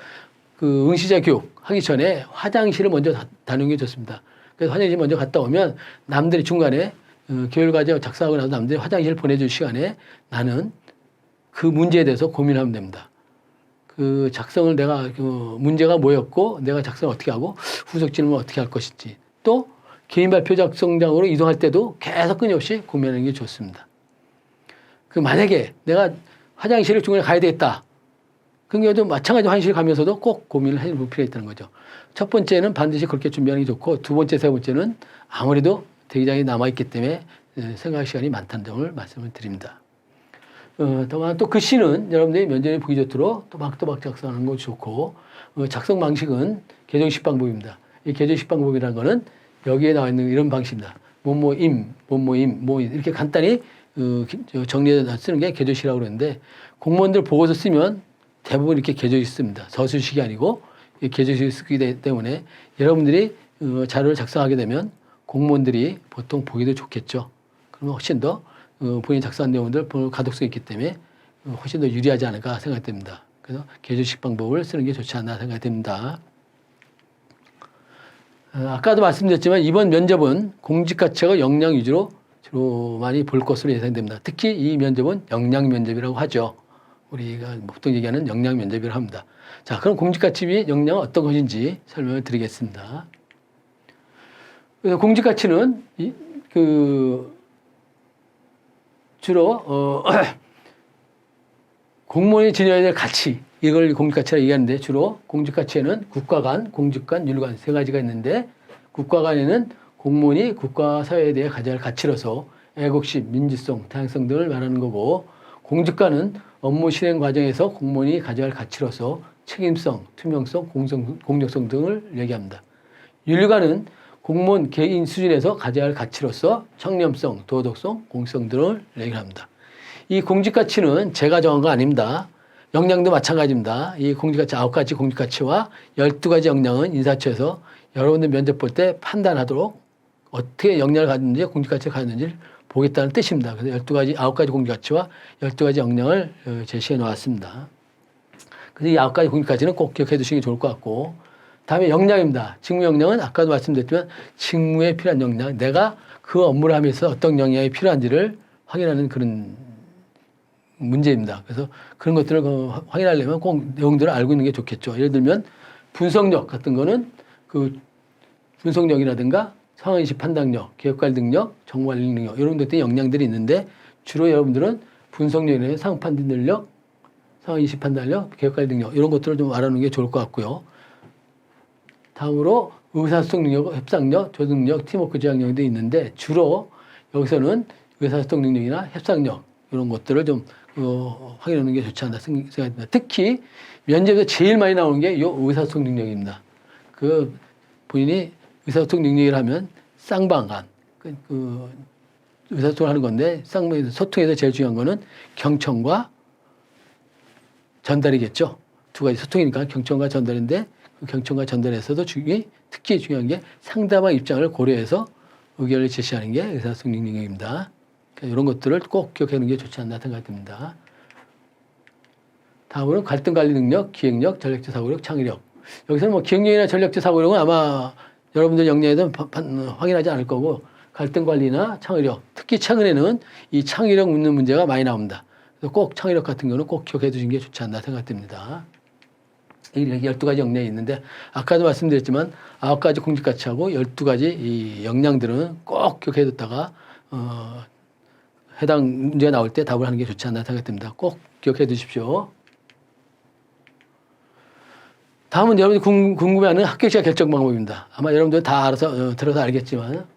응시자 교육 하기 전에 화장실을 먼저 다니는 게 좋습니다. 그래서 화장실 먼저 갔다 오면 남들이 중간에 교육과제 작성하고 나서 남들이 화장실 보내줄 시간에 나는 그 문제에 대해서 고민하면 됩니다. 작성을 문제가 뭐였고 내가 작성을 어떻게 하고 후속 질문을 어떻게 할 것인지 또 개인 발표 작성장으로 이동할 때도 계속 끊임없이 고민하는 게 좋습니다. 만약에 내가 화장실을 중간에 가야 되겠다. 그런 경우도 마찬가지로 화장실 가면서도 꼭 고민을 해볼 필요가 있다는 거죠. 첫 번째는 반드시 그렇게 준비하는 게 좋고 두 번째, 세 번째는 아무래도 대기장이 남아있기 때문에 생각할 시간이 많다는 점을 말씀을 드립니다. 다만 또 글씨는 여러분들이 면접에 보기 좋도록 또박또박 작성하는 것이 좋고 작성 방식은 개정식 방법입니다. 이 개정식 방법이라는 거는 여기에 나와 있는 이런 방식입니다. 뭐뭐임, 이렇게 간단히 정리해서 쓰는 게 개조식이라고 그러는데 공무원들 보고서 쓰면 대부분 이렇게 개조식 씁니다. 서술식이 아니고 개조식을 쓰기 때문에 여러분들이 자료를 작성하게 되면 공무원들이 보통 보기도 좋겠죠. 그러면 훨씬 더 본인이 작성한 내용들 가독성이 있기 때문에 훨씬 더 유리하지 않을까 생각됩니다. 그래서 개조식 방법을 쓰는 게 좋지 않나 생각됩니다. 아까도 말씀드렸지만 이번 면접은 공직가치하고 역량 위주로 주로 많이 볼 것으로 예상됩니다. 특히 이 면접은 역량 면접이라고 하죠. 우리가 보통 얘기하는 역량 면접이라고 합니다. 자, 그럼 공직가치 및 역량은 어떤 것인지 설명을 드리겠습니다. 공직가치는 주로 공무원이 지녀야 될 가치, 이걸 공직가치라고 얘기하는데 주로 공직가치에는 국가관, 공직관, 윤리관 세 가지가 있는데 국가관에는 공무원이 국가 사회에 대해 가져야 할 가치로서 애국심, 민주성, 다양성 등을 말하는 거고 공직관은 업무 실행 과정에서 공무원이 가져야 할 가치로서 책임성, 투명성, 공정성 등을 얘기합니다. 윤리관은 공무원 개인 수준에서 가져야 할 가치로서 청렴성, 도덕성, 공익성 등을 얘기합니다. 이 공직가치는 제가 정한 거 아닙니다. 역량도 마찬가지입니다. 이 공직가치 9가지 공직가치와 12가지 역량은 인사처에서 여러분들 면접 볼 때 판단하도록 어떻게 역량을 가졌는지 공직가치를 가졌는지를 보겠다는 뜻입니다. 그래서 9가지 공직가치와 12가지 역량을 제시해 놓았습니다. 그래서 이 9가지 공직가치는 꼭 기억해 두시는 게 좋을 것 같고, 다음에 역량입니다. 직무 역량은 아까도 말씀드렸지만 직무에 필요한 역량, 내가 그 업무를 하면서 어떤 역량이 필요한지를 확인하는 그런 문제입니다. 그래서 그런 것들을 확인하려면 꼭 내용들을 알고 있는 게 좋겠죠. 예를 들면 분석력 같은 거는 그 분석력이라든가 상황인식 판단력, 계획관리 능력, 정보관리 능력 이런 것들이 역량들이 있는데 주로 여러분들은 분석력이나 상황판단 능력, 상황인식 판단력, 계획관리 능력 이런 것들을 좀 알아놓는 게 좋을 것 같고요. 다음으로 의사소통 능력, 협상력, 조직력, 팀워크 지향력도 있는데 주로 여기서는 의사소통 능력이나 협상력 이런 것들을 좀 확인하는 게 좋지 않나 생각합니다. 특히 면접에서 제일 많이 나오는 게 이 의사소통 능력입니다. 그 본인이 의사소통 능력을 하면 쌍방간, 의사소통을 하는 건데 소통에서 제일 중요한 거는 경청과 전달이겠죠. 두 가지 소통이니까 경청과 전달인데 그 경청과 전달에서도 특히 중요한 게 상대방 입장을 고려해서 의견을 제시하는 게 의사소통 능력입니다. 그러니까 이런 것들을 꼭 기억하는 게 좋지 않나 생각됩니다. 다음으로 갈등관리 능력, 기획력, 전략적 사고력, 창의력. 여기서는 뭐 기획력이나 전략적 사고력은 아마 여러분들 역량에서 확인하지 않을 거고 갈등관리나 창의력, 특히 최근에는 이 창의력 묻는 문제가 많이 나옵니다. 그래서 꼭 창의력 같은 거는 꼭 기억해 두시는 게 좋지 않나 생각됩니다. 이렇게 12가지 역량이 있는데 아까도 말씀드렸지만 9가지 공직가치하고 12가지 이 역량들은 꼭 기억해 뒀다가 해당 문제가 나올 때 답을 하는 게 좋지 않나 생각됩니다. 꼭 기억해 두십시오. 다음은 여러분이 궁금해하는 합격자 결정 방법입니다. 아마 여러분들 다 알아서 들어서 알겠지만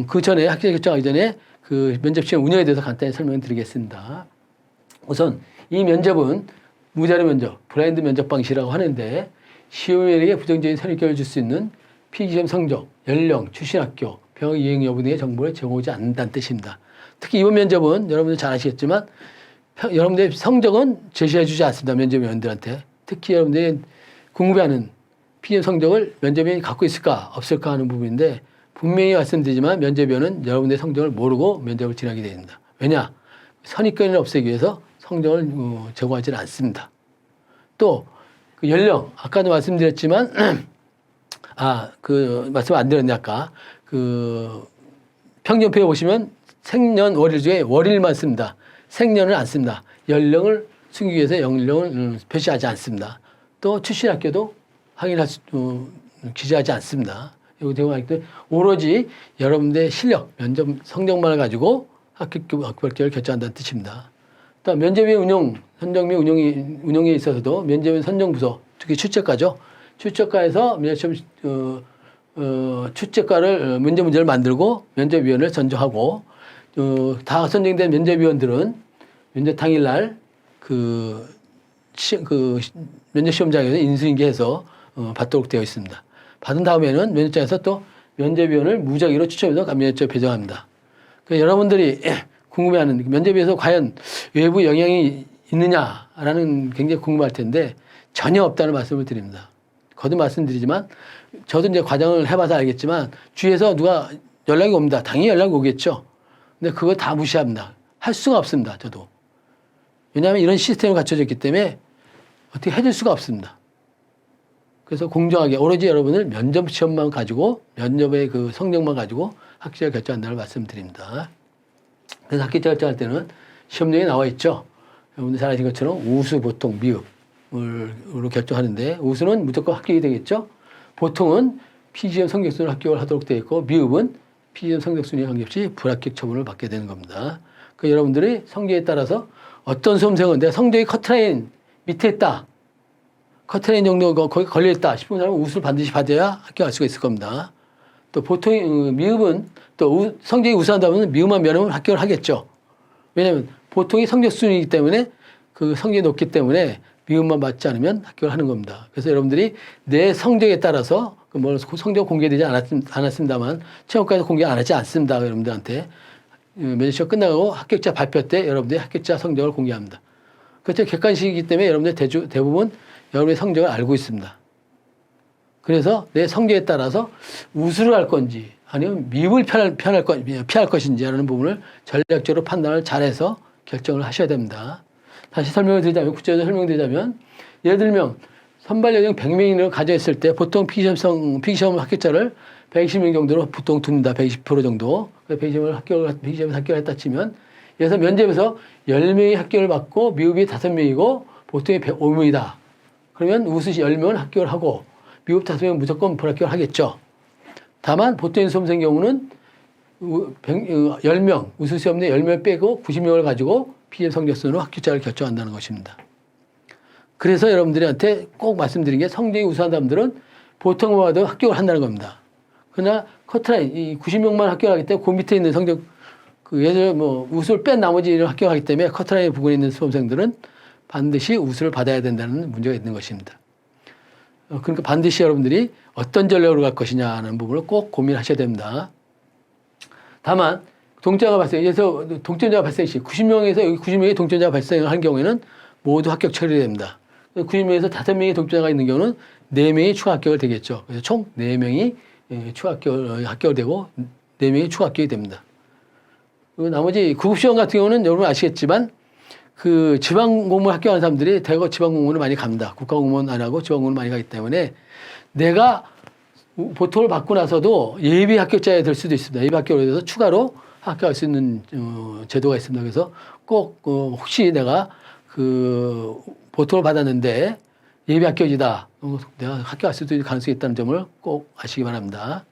그 전에 합격자 결정하기 전에 그 면접 시험 운영에 대해서 간단히 설명을 드리겠습니다. 우선 이 면접은 무자료 면접, 블라인드 면접 방식이라고 하는데 시험인에게 부정적인 선입견을 줄 수 있는 필기시험 성적, 연령, 출신 학교, 병역 이행 여부 등의 정보를 제공하지 않는다는 뜻입니다. 특히 이번 면접은 여러분들 잘 아시겠지만 여러분들의 성적은 제시해 주지 않습니다. 면접위원들한테. 특히 여러분들이 궁금해하는 필기시험 성적을 면접위원이 갖고 있을까 없을까 하는 부분인데 분명히 말씀드리지만 면접위원은 여러분들의 성적을 모르고 면접을 진행하게 됩니다. 왜냐? 선입견을 없애기 위해서 성적을 제공하지는 않습니다. 또 그 연령 아까도 말씀드렸지만 말씀 안 드렸네 아까 그 평균표에 보시면 생년월일 중에 월일만 씁니다. 생년을 안 씁니다. 연령을 숨기기 위해서 연령을 표시하지 않습니다. 또 출신 학교도 기재하지 않습니다. 이거 제공하기 때문에 오로지 여러분들의 실력, 면접 성적만을 가지고 합격을 결정한다는 뜻입니다. 또 면접위원 운영, 선정및 운영에 있어서도 면접위원 선정부서, 특히 출제과죠. 출제과에서 면접시험 출제과를 문제를 만들고 면접위원을 선정하고 다 선정된 면접위원들은 면접 당일날 면접시험장에서 인수인계해서 받도록 되어 있습니다. 받은 다음에는 면접장에서 또 면접위원을 무작위로 추첨해서 면접장에 배정합니다. 그러니까 여러분들이 궁금해하는 면접에서 과연 외부 영향이 있느냐라는 굉장히 궁금할 텐데 전혀 없다는 말씀을 드립니다. 거듭 말씀드리지만 저도 이제 과정을 해봐서 알겠지만 주위에서 누가 연락이 옵니다. 당연히 연락이 오겠죠. 근데 그거 다 무시합니다. 할 수가 없습니다. 저도. 왜냐하면 이런 시스템이 갖춰져 있기 때문에 어떻게 해줄 수가 없습니다. 그래서 공정하게 오로지 여러분을 면접 시험만 가지고 면접의 그 성적만 가지고 합격을 결정한다는 말씀드립니다. 그래서 합격자 결정할 때는 시험령에 나와 있죠. 여러분들 잘 아시는 것처럼 우수, 보통, 미흡으로 결정하는데 우수는 무조건 합격이 되겠죠. 보통은 필기시험 성적 순으로 합격을 하도록 되어 있고 미흡은 필기시험 성적 순위에 관계없이 불합격 처분을 받게 되는 겁니다. 그 여러분들이 성적에 따라서 어떤 수험생은 내 성적이 커트라인 밑에 있다. 커트라인 정도 거기 걸려있다 싶은 사람은 우수를 반드시 받아야 합격할 수가 있을 겁니다. 또 보통 미흡은 또 성적이 우수하다면 미흡만 면하면 합격을 하겠죠. 왜냐하면 보통이 성적 순이기 때문에 그 성적이 높기 때문에 미흡만 맞지 않으면 합격을 하는 겁니다. 그래서 여러분들이 내 성적에 따라서 뭐 성적 공개되지 않았습니다만 최종까지 공개 안 하지 않습니다. 여러분들한테 면접 시험 끝나고 합격자 발표 때 여러분들의 합격자 성적을 공개합니다. 그렇죠. 객관식이기 때문에 여러분들 대부분 여러분의 성적을 알고 있습니다. 그래서 내 성적에 따라서 우수를 할 건지 아니면 미흡을 피할 것인지 하는 부분을 전략적으로 판단을 잘해서 결정을 하셔야 됩니다. 다시 설명을 드리자면, 구체적으로 설명드리자면, 예를 들면 선발 여정 100명을 가져있을 때 보통 필기시험 합격자를 120명 정도로 보통 둡니다. 120% 정도. 120시험을 합격을 했다 치면, 그래서 면접에서 10명이 합격을 받고 미흡이 5명이고 보통이 5명이다. 그러면 우수 10명은 합격을 하고 미흡 5명은 무조건 불합격을 하겠죠. 다만 보통 수험생 경우는 10명, 우수 시험 내 10명 빼고 90명을 가지고 필기시험 성적순으로 합격자를 결정한다는 것입니다. 그래서 여러분들한테 꼭 말씀드린 게 성적이 우수한 사람들은 보통만 봐도 합격을 한다는 겁니다. 그러나 커트라인, 이 90명만 합격하기 때문에 그 밑에 있는 성적, 예를 들어 우수를 뺀 나머지를 합격하기 때문에 커트라인 부분에 있는 수험생들은 반드시 우수를 받아야 된다는 문제가 있는 것입니다. 그러니까 반드시 여러분들이 어떤 전략으로 갈 것이냐는 부분을 꼭 고민하셔야 됩니다. 다만 동점자가 발생해서 동점자가 발생시 90명에서 여기 90명의 동점자가 발생을 한 경우에는 모두 합격 처리됩니다. 90명에서 5명의 동점자가 있는 경우는 4명이 추가 합격을 되겠죠. 그래서 총 4명이 추가 합격을 되고 4명이 추가 합격이 됩니다. 그리고 나머지 구급시험 같은 경우는 여러분 아시겠지만 그 지방공무원 합격하는 사람들이 대거 지방공무원을 많이 갑니다. 국가공무원 안 하고 지방공무원 많이 가기 때문에 내가 보통을 받고 나서도 예비 합격자에 될 수도 있습니다. 예비 합격을 해서 추가로 합격할 수 있는 제도가 있습니다. 그래서 꼭 혹시 내가 그 보통을 받았는데 예비 합격이다. 내가 합격할 수도 있는 가능성이 있다는 점을 꼭 아시기 바랍니다.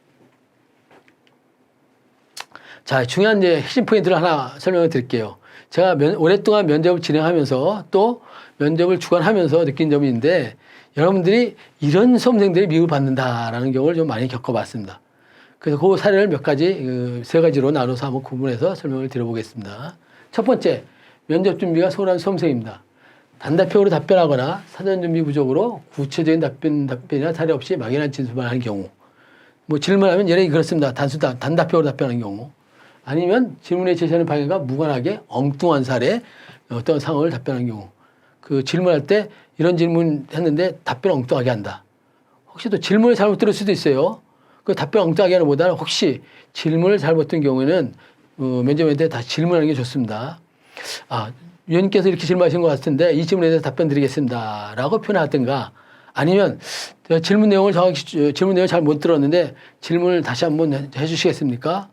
자, 중요한 이제 핵심 포인트를 하나 설명을 드릴게요. 제가 오랫동안 면접을 진행하면서 또 면접을 주관하면서 느낀 점이 있는데 여러분들이 이런 수험생들이 미흡을 받는다라는 경우를 좀 많이 겪어봤습니다. 그래서 그 사례를 몇 가지, 3가지로 나눠서 한번 구분해서 설명을 드려보겠습니다. 첫 번째, 면접 준비가 소홀한 수험생입니다. 단답형으로 답변하거나 사전 준비 부족으로 구체적인 답변이나 사례 없이 막연한 진술만 하는 경우. 뭐 질문하면 예를 그렇습니다. 단답형으로 답변하는 경우. 아니면 질문에 제시하는 방향과 무관하게 엉뚱한 사례, 어떤 상황을 답변하는 경우. 그 질문할 때 이런 질문 했는데 답변 엉뚱하게 한다. 혹시 또 질문을 잘못 들을 수도 있어요. 그 답변 엉뚱하게 하는 보다는 혹시 질문을 잘못 든 경우에는 면접한테 다시 질문하는 게 좋습니다. 아, 위원님께서 이렇게 질문하신 것 같은데 이 질문에 대해서 답변 드리겠습니다. 라고 표현하든가 아니면 질문 내용을 잘 못 들었는데 질문을 다시 한번 해 주시겠습니까?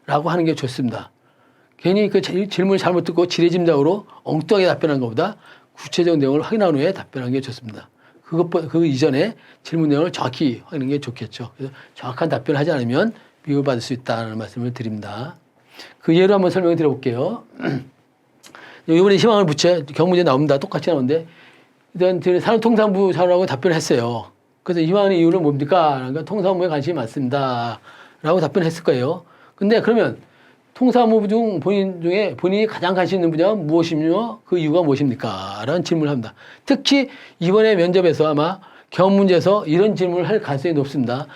라고 하는 게 좋습니다. 괜히 그 질문을 잘못 듣고 지레짐작으로 엉뚱하게 답변한 것보다 구체적 내용을 확인한 후에 답변하는 게 좋습니다. 그 이전에 질문 내용을 정확히 확인하는 게 좋겠죠. 그래서 정확한 답변을 하지 않으면 미흡을 받을 수 있다는 말씀을 드립니다. 그 예로 한번 설명을 드려볼게요. 이번에 희망을 부채 경문제 나옵니다. 똑같이 나오는데 일단 산업통상부 사람하고 답변을 했어요. 그래서 희망의 이유는 뭡니까? 그러니까 통상부에 관심이 많습니다. 라고 답변했을 거예요. 근데 그러면 통상부 중 본인이 가장 관심 있는 분야가 무엇이며 그 이유가 무엇입니까? 라는 질문을 합니다. 특히 이번에 면접에서 아마 경문제에서 이런 질문을 할 가능성이 높습니다.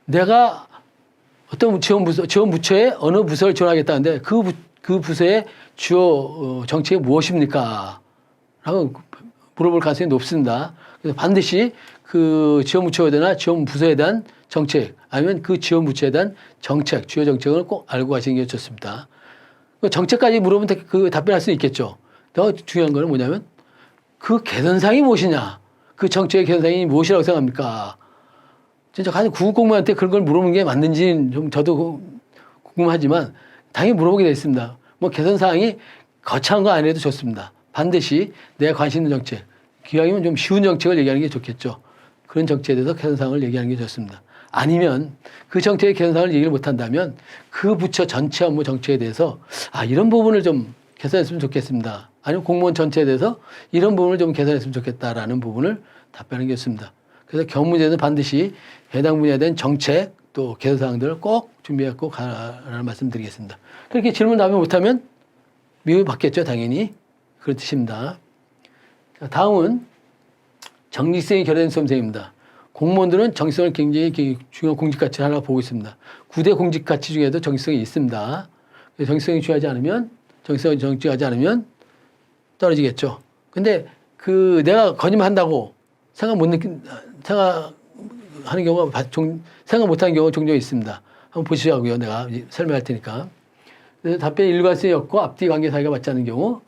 내가 어떤 지원 부처에 어느 부서를 지원하겠다는데 그 부서의 주요 정책이 무엇입니까? 라고 물어볼 가능성이 높습니다. 그래서 반드시 그 지원 부처에 대한 지원 부서에 대한 정책 아니면 그 지원 부처에 대한 정책, 주요 정책을 꼭 알고 가시는 게 좋습니다. 그 정책까지 물어보면 그 답변할 수 있겠죠. 더 중요한 거는 뭐냐면 그 개선사항이 무엇이냐, 그 정책의 개선사항이 무엇이라고 생각합니까? 진짜 가장 구급공무원한테 그런 걸 물어보는 게 맞는지는 좀 저도 궁금하지만 당연히 물어보게 되어 있습니다. 뭐 개선사항이 거창한 거 아니라도 좋습니다. 반드시 내가 관심 있는 정책, 기왕이면 좀 쉬운 정책을 얘기하는 게 좋겠죠. 그런 정책에 대해서 개선사항을 얘기하는 게 좋습니다. 아니면 그 정책의 개선사항을 얘기를 못한다면 그 부처 전체 업무 정책에 대해서 이런 부분을 좀 개선했으면 좋겠습니다. 아니면 공무원 전체에 대해서 이런 부분을 좀 개선했으면 좋겠다라는 부분을 답변하는 게 좋습니다. 그래서 경문제에서 반드시 해당 분야에 대한 정책 또 개선사항들을 꼭 준비해갖고 가라는 말씀 드리겠습니다. 그렇게 질문 답변 못하면 미흡을 받겠죠, 당연히. 그런 뜻입니다. 자, 다음은 정직성이 결여된 수험생입니다. 공무원들은 정치성을 굉장히 중요한 공직가치 하나 보고 있습니다. 9대 공직가치 중에도 정치성이 있습니다. 정치성이 정치하지 않으면 떨어지겠죠. 근데 내가 거짓말한다고 생각하는 경우가 생각 못하는 경우가 종종 있습니다. 한번 보시자고요. 내가 설명할 테니까. 그래서 답변이 일관성이 없고 앞뒤 관계 사이가 맞지 않는 경우,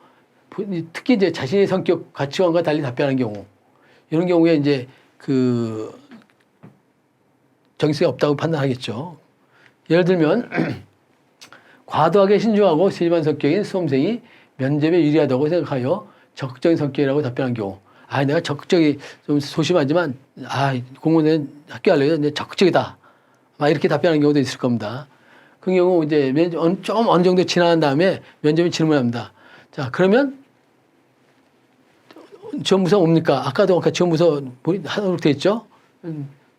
특히 이제 자신의 성격, 가치관과 달리 답변하는 경우, 이런 경우에 이제 정치성이 없다고 판단하겠죠. 예를 들면 과도하게 신중하고 세심한 성격인 수험생이 면접에 유리하다고 생각하여 적극적인 성격이라고 답변한 경우, 내가 적극적이 좀 소심하지만 공무원은 학교 하려고 이제 적극적이다, 막 이렇게 답변하는 경우도 있을 겁니다. 그 경우 이제 좀 어느 정도 지나간 다음에 면접에 질문합니다. 자, 그러면 지원부서 옵니까? 아까 지원부서 하도록 돼 있죠?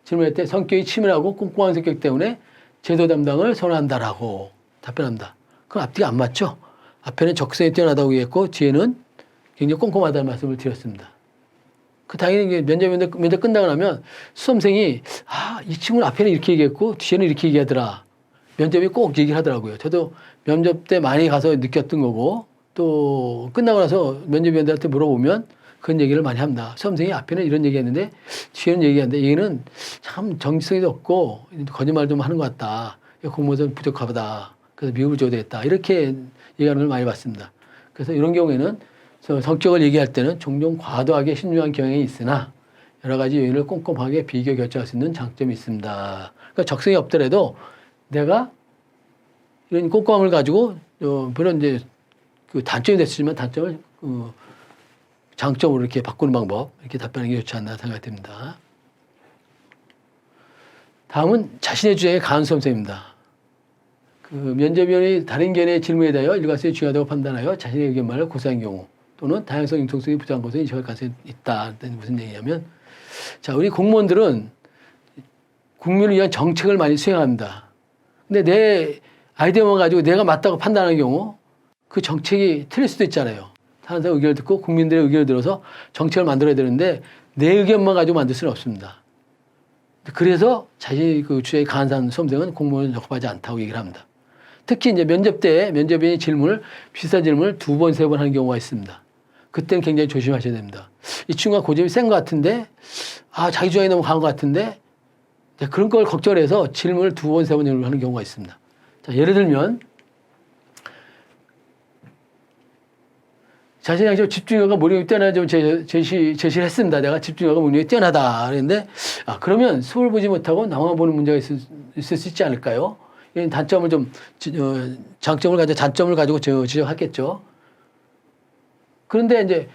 질문할 때 성격이 치밀하고 꼼꼼한 성격 때문에 제도 담당을 선호한다라고 답변합니다. 그럼 앞뒤가 안 맞죠? 앞에는 적성이 뛰어나다고 얘기했고 뒤에는 굉장히 꼼꼼하다는 말씀을 드렸습니다. 당연히 면접 끝나고 나면 수험생이 이 친구는 앞에는 이렇게 얘기했고 뒤에는 이렇게 얘기하더라. 면접이 꼭 얘기를 하더라고요. 저도 면접 때 많이 가서 느꼈던 거고 또 끝나고 나서 면접위원들한테 물어보면 그런 얘기를 많이 합니다. 수험생이 앞에는 이런 얘기했는데 뒤에는 얘기하는데 얘는 참 정치성이 없고 거짓말 좀 하는 것 같다. 공모전 부족하다. 그래서 미흡을 줘야 되겠다. 이렇게 얘기하는 걸 많이 봤습니다. 그래서 이런 경우에는 성격을 얘기할 때는 종종 과도하게 신중한 경향이 있으나 여러 가지 요인을 꼼꼼하게 비교 결정할 수 있는 장점이 있습니다. 그러니까 적성이 없더라도 내가 이런 꼼꼼함을 가지고 물론 이제 단점이 됐지만 단점을 장점으로 이렇게 바꾸는 방법, 이렇게 답변하는 게 좋지 않나 생각됩니다. 다음은 자신의 주장에 강한 수험생입니다. 면접위원이 다른 견해의 질문에 대하여 일관성이 중요하다고 판단하여 자신의 의견만을 고수한 경우 또는 다양성, 융통성이 부족한 것은 인식할 가능성이 있다. 무슨 얘기냐면, 자, 우리 공무원들은 국민을 위한 정책을 많이 수행합니다. 근데 내 아이디어만 가지고 내가 맞다고 판단하는 경우 그 정책이 틀릴 수도 있잖아요. 다른 사람 의견을 듣고 국민들의 의견을 들어서 정책을 만들어야 되는데 내 의견만 가지고 만들 수는 없습니다. 그래서 자신이 주장이 강한 수험생은 공무원을 적합하지 않다고 얘기를 합니다. 특히 이제 면접 때 면접위원이 비슷한 질문을 2번, 3번 하는 경우가 있습니다. 그때는 굉장히 조심하셔야 됩니다. 이 친구가 고집이 센 것 같은데, 자기 주장이 너무 강한 것 같은데, 그런 걸 걱정해서 질문을 2번, 3번 하는 경우가 있습니다. 자, 예를 들면, 자신이 당시 집중력과 몰입이 뛰어나다 좀 제시를 했습니다. 내가 집중력과 몰입이 뛰어나다. 그랬는데, 그러면 수업을 보지 못하고 나만 보는 문제가 있을 수 있지 않을까요? 이런 단점을 장점을 가지고 잔점을 가지고 지적하겠죠. 그런데 이제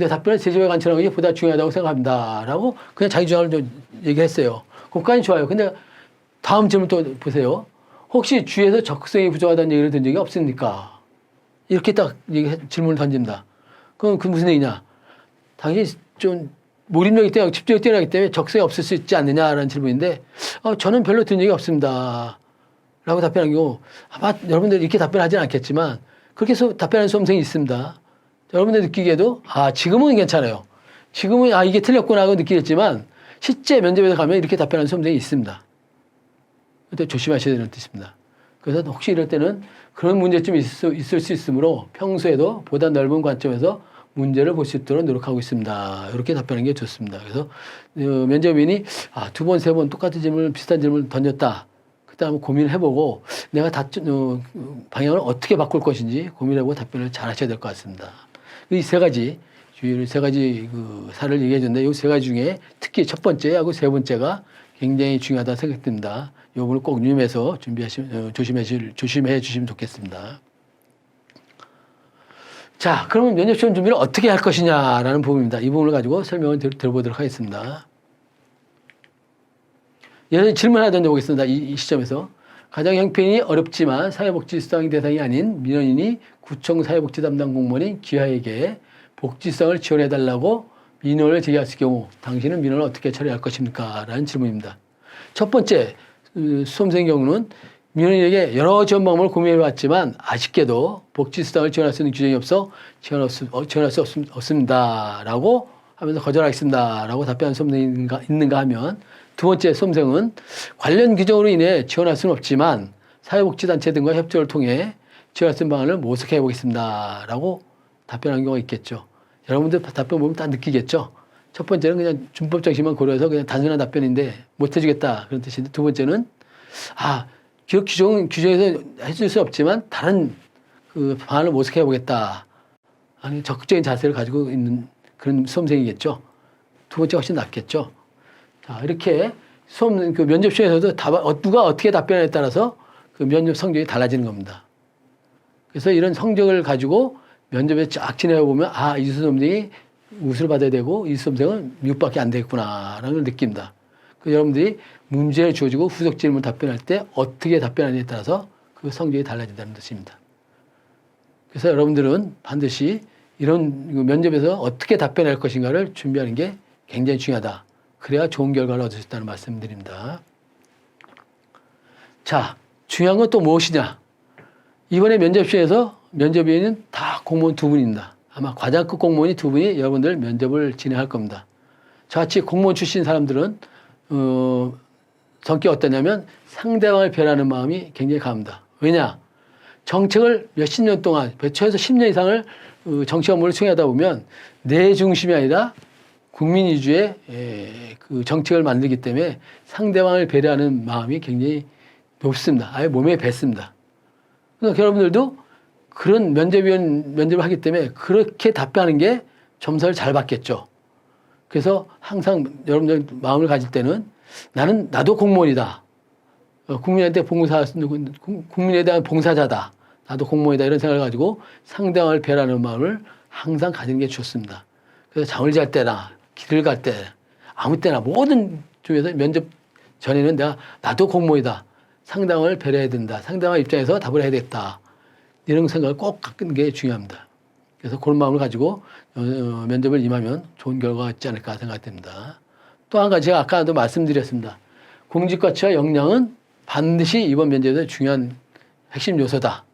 답변을 세심하게 관찰하는 것이 보다 중요하다고 생각합니다. 라고 그냥 자기 주장을 좀 얘기했어요. 그것까지 좋아요. 근데 다음 질문 또 보세요. 혹시 주위에서 적성이 부족하다는 얘기를 든 적이 없습니까? 이렇게 딱 질문을 던집니다. 그럼 그 무슨 얘기냐? 당연히 좀 몰입력이 뛰어나고 집중력이 뛰어나기 때문에 적성이 없을 수 있지 않느냐라는 질문인데, 저는 별로 든 적이 없습니다. 라고 답변한 경우, 여러분들 이렇게 답변하지는 않겠지만, 그렇게 답변하는 수험생이 있습니다. 여러분들 느끼기에도, 지금은 괜찮아요. 지금은, 이게 틀렸구나 하고 느끼겠지만, 실제 면접에서 가면 이렇게 답변하는 수험생이 있습니다. 그때 조심하셔야 되는 뜻입니다. 그래서 혹시 이럴 때는 그런 문제점이 있을 수 있으므로 평소에도 보다 넓은 관점에서 문제를 볼 수 있도록 노력하고 있습니다. 이렇게 답변하는 게 좋습니다. 그래서 면접인이 2번, 3번 똑같은 질문을, 비슷한 질문을 던졌다. 그때 한번 고민을 해보고 내가 방향을 어떻게 바꿀 것인지 고민해보고 답변을 잘 하셔야 될 것 같습니다. 이 세 가지 사를 얘기해 줬는데 이 세 가지 중에 특히 첫 번째하고 세 번째가 굉장히 중요하다 생각됩니다. 이 부분을 꼭 유념해서 조심해 주시면 좋겠습니다. 자, 그러면 면접시험 준비를 어떻게 할 것이냐라는 부분입니다. 이 부분을 가지고 설명을 들어보도록 하겠습니다. 예를 들어 질문 하나 던져보겠습니다. 이 시점에서. 가정 형편이 어렵지만 사회복지수당 대상이 아닌 민원인이 구청 사회복지 담당 공무원인 기하에게 복지수당을 지원해달라고 민원을 제기했을 경우 당신은 민원을 어떻게 처리할 것입니까? 라는 질문입니다. 첫 번째, 수험생 경우는 민원인에게 여러 지원 방법을 고민해봤지만 아쉽게도 복지수당을 지원할 수 있는 규정이 없어 지원할 수 없습니다. 라고 하면서 거절하겠습니다라고 답변한 수험생이 있는가 하면 두 번째 수험생은 관련 규정으로 인해 지원할 수는 없지만 사회복지단체 등과 협조를 통해 지원할 수 있는 방안을 모색해 보겠습니다라고 답변한 경우가 있겠죠. 여러분들 답변 보면 다 느끼겠죠. 첫 번째는 그냥 준법 정신만 고려해서 그냥 단순한 답변인데 못 해주겠다 그런 뜻인데, 두 번째는 기업 규정에서 해줄 수 없지만 다른 그 방안을 모색해 보겠다. 아니 적극적인 자세를 가지고 있는 그런 수험생이겠죠. 두 번째 훨씬 낫겠죠. 자, 이렇게 그 면접 시험에서도 누가 어떻게 답변에 따라서 그 면접 성적이 달라지는 겁니다. 그래서 이런 성적을 가지고 면접에 쫙 지내어 보면 이 수험생이 우수를 받아야 되고 이 수험생은 미국밖에 안 되겠구나라는 걸 느낍니다. 그 여러분들이 문제를 주어지고 후속 질문 답변할 때 어떻게 답변하느냐에 따라서 그 성적이 달라진다는 뜻입니다. 그래서 여러분들은 반드시 이런 면접에서 어떻게 답변할 것인가를 준비하는 게 굉장히 중요하다. 그래야 좋은 결과를 얻을 수 있다는 말씀드립니다. 자, 중요한 건 또 무엇이냐? 이번에 면접시에서 면접위원은 다 공무원 두 분입니다. 아마 과장급 공무원이 두 분이 여러분들 면접을 진행할 겁니다. 저같이 공무원 출신 사람들은 성격이 어떠냐면 상대방을 배려하는 마음이 굉장히 강합니다. 왜냐? 정책을 몇십 년 동안, 최소 10년 이상을 정치 업무를 수행하다 보면 내 중심이 아니라 국민 위주의 그 정책을 만들기 때문에 상대방을 배려하는 마음이 굉장히 높습니다. 아예 몸에 뱄습니다. 그러니까 여러분들도 그런 면접을 하기 때문에 그렇게 답변하는 게 점수를 잘 받겠죠. 그래서 항상 여러분들 마음을 가질 때는 나도 공무원이다. 국민에 대한 봉사자다. 나도 공무원이다. 이런 생각을 가지고 상대방을 배려하는 마음을 항상 가지는 게 좋습니다. 그래서 잠을 잘 때나 길을 갈 때 아무 때나 모든 쪽에서 면접 전에는 나도 공무원이다. 상대방을 배려해야 된다. 상대방 입장에서 답을 해야 되겠다. 이런 생각을 꼭 갖는 게 중요합니다. 그래서 그런 마음을 가지고 면접을 임하면 좋은 결과가 있지 않을까 생각됩니다. 또 한 가지 제가 아까도 말씀드렸습니다. 공직가치와 역량은 반드시 이번 면접에서 중요한 핵심 요소다.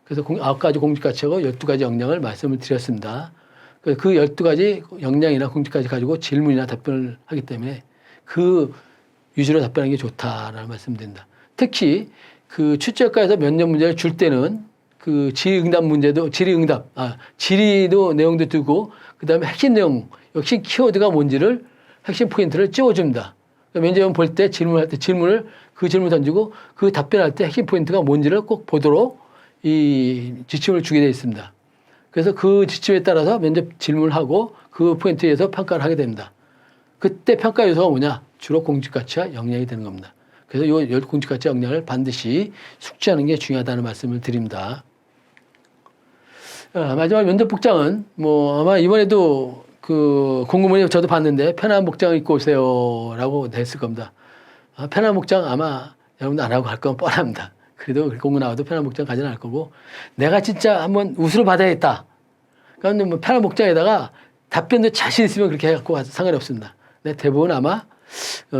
그래서 9가지 공직가치하고 12가지 역량을 말씀을 드렸습니다. 그 12가지 역량이나 공직가치 가지고 질문이나 답변을 하기 때문에 그 위주로 답변하는 게 좋다라는 말씀드립니다. 특히 그 출제학과에서 면접 문제를 줄 때는 그 질의응답 문제도 질의도 내용도 두고 그다음에 핵심 내용, 핵심 키워드가 뭔지를 핵심 포인트를 찍어줍니다. 면접원 볼 때 질문할 때 그 질문 던지고 그 답변할 때 핵심 포인트가 뭔지를 꼭 보도록 이 지침을 주게 되어 있습니다. 그래서 그 지침에 따라서 면접 질문을 하고 그 포인트에 의해서 평가를 하게 됩니다. 그때 평가 요소가 뭐냐? 주로 공직가치와 역량이 되는 겁니다. 그래서 이 공직가치 역량을 반드시 숙지하는 게 중요하다는 말씀을 드립니다. 마지막 면접 복장은 아마 이번에도 그 공고문에 저도 봤는데 편한 복장을 입고 오세요라고 됐을 겁니다. 편한 복장 아마 여러분도 안 하고 갈 건 뻔합니다. 그래도 공고 나와도 편한 복장 가지는 않을 거고, 내가 진짜 한번 우수를 받아야겠다. 그러니까 편한 복장에다가 답변도 자신 있으면 그렇게 해갖고 와서 상관이 없습니다. 근데 대부분 아마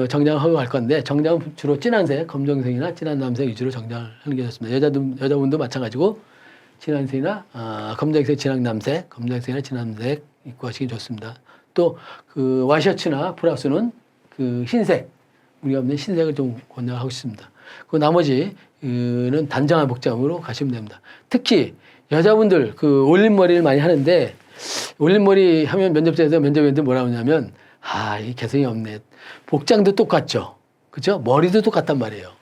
정장을 하고 갈 건데, 정장은 주로 진한색, 검정색이나 진한 남색 위주로 정장을 하는 게 좋습니다. 여자분도 마찬가지고 진한색이나 검정색, 진한 남색, 검정색이나 진한 남색 입고 하시기 좋습니다. 또 그 와이셔츠나 브라우스는 그 흰색, 무늬가 없는 흰색을 좀 권장하고 있습니다. 그 나머지는 단정한 복장으로 가시면 됩니다. 특히 여자분들 그 올림머리를 많이 하는데, 올림머리 하면 면접자에서 면접위원들 뭐라고 하냐면 이 개성이 없네. 복장도 똑같죠. 그죠? 머리도 똑같단 말이에요.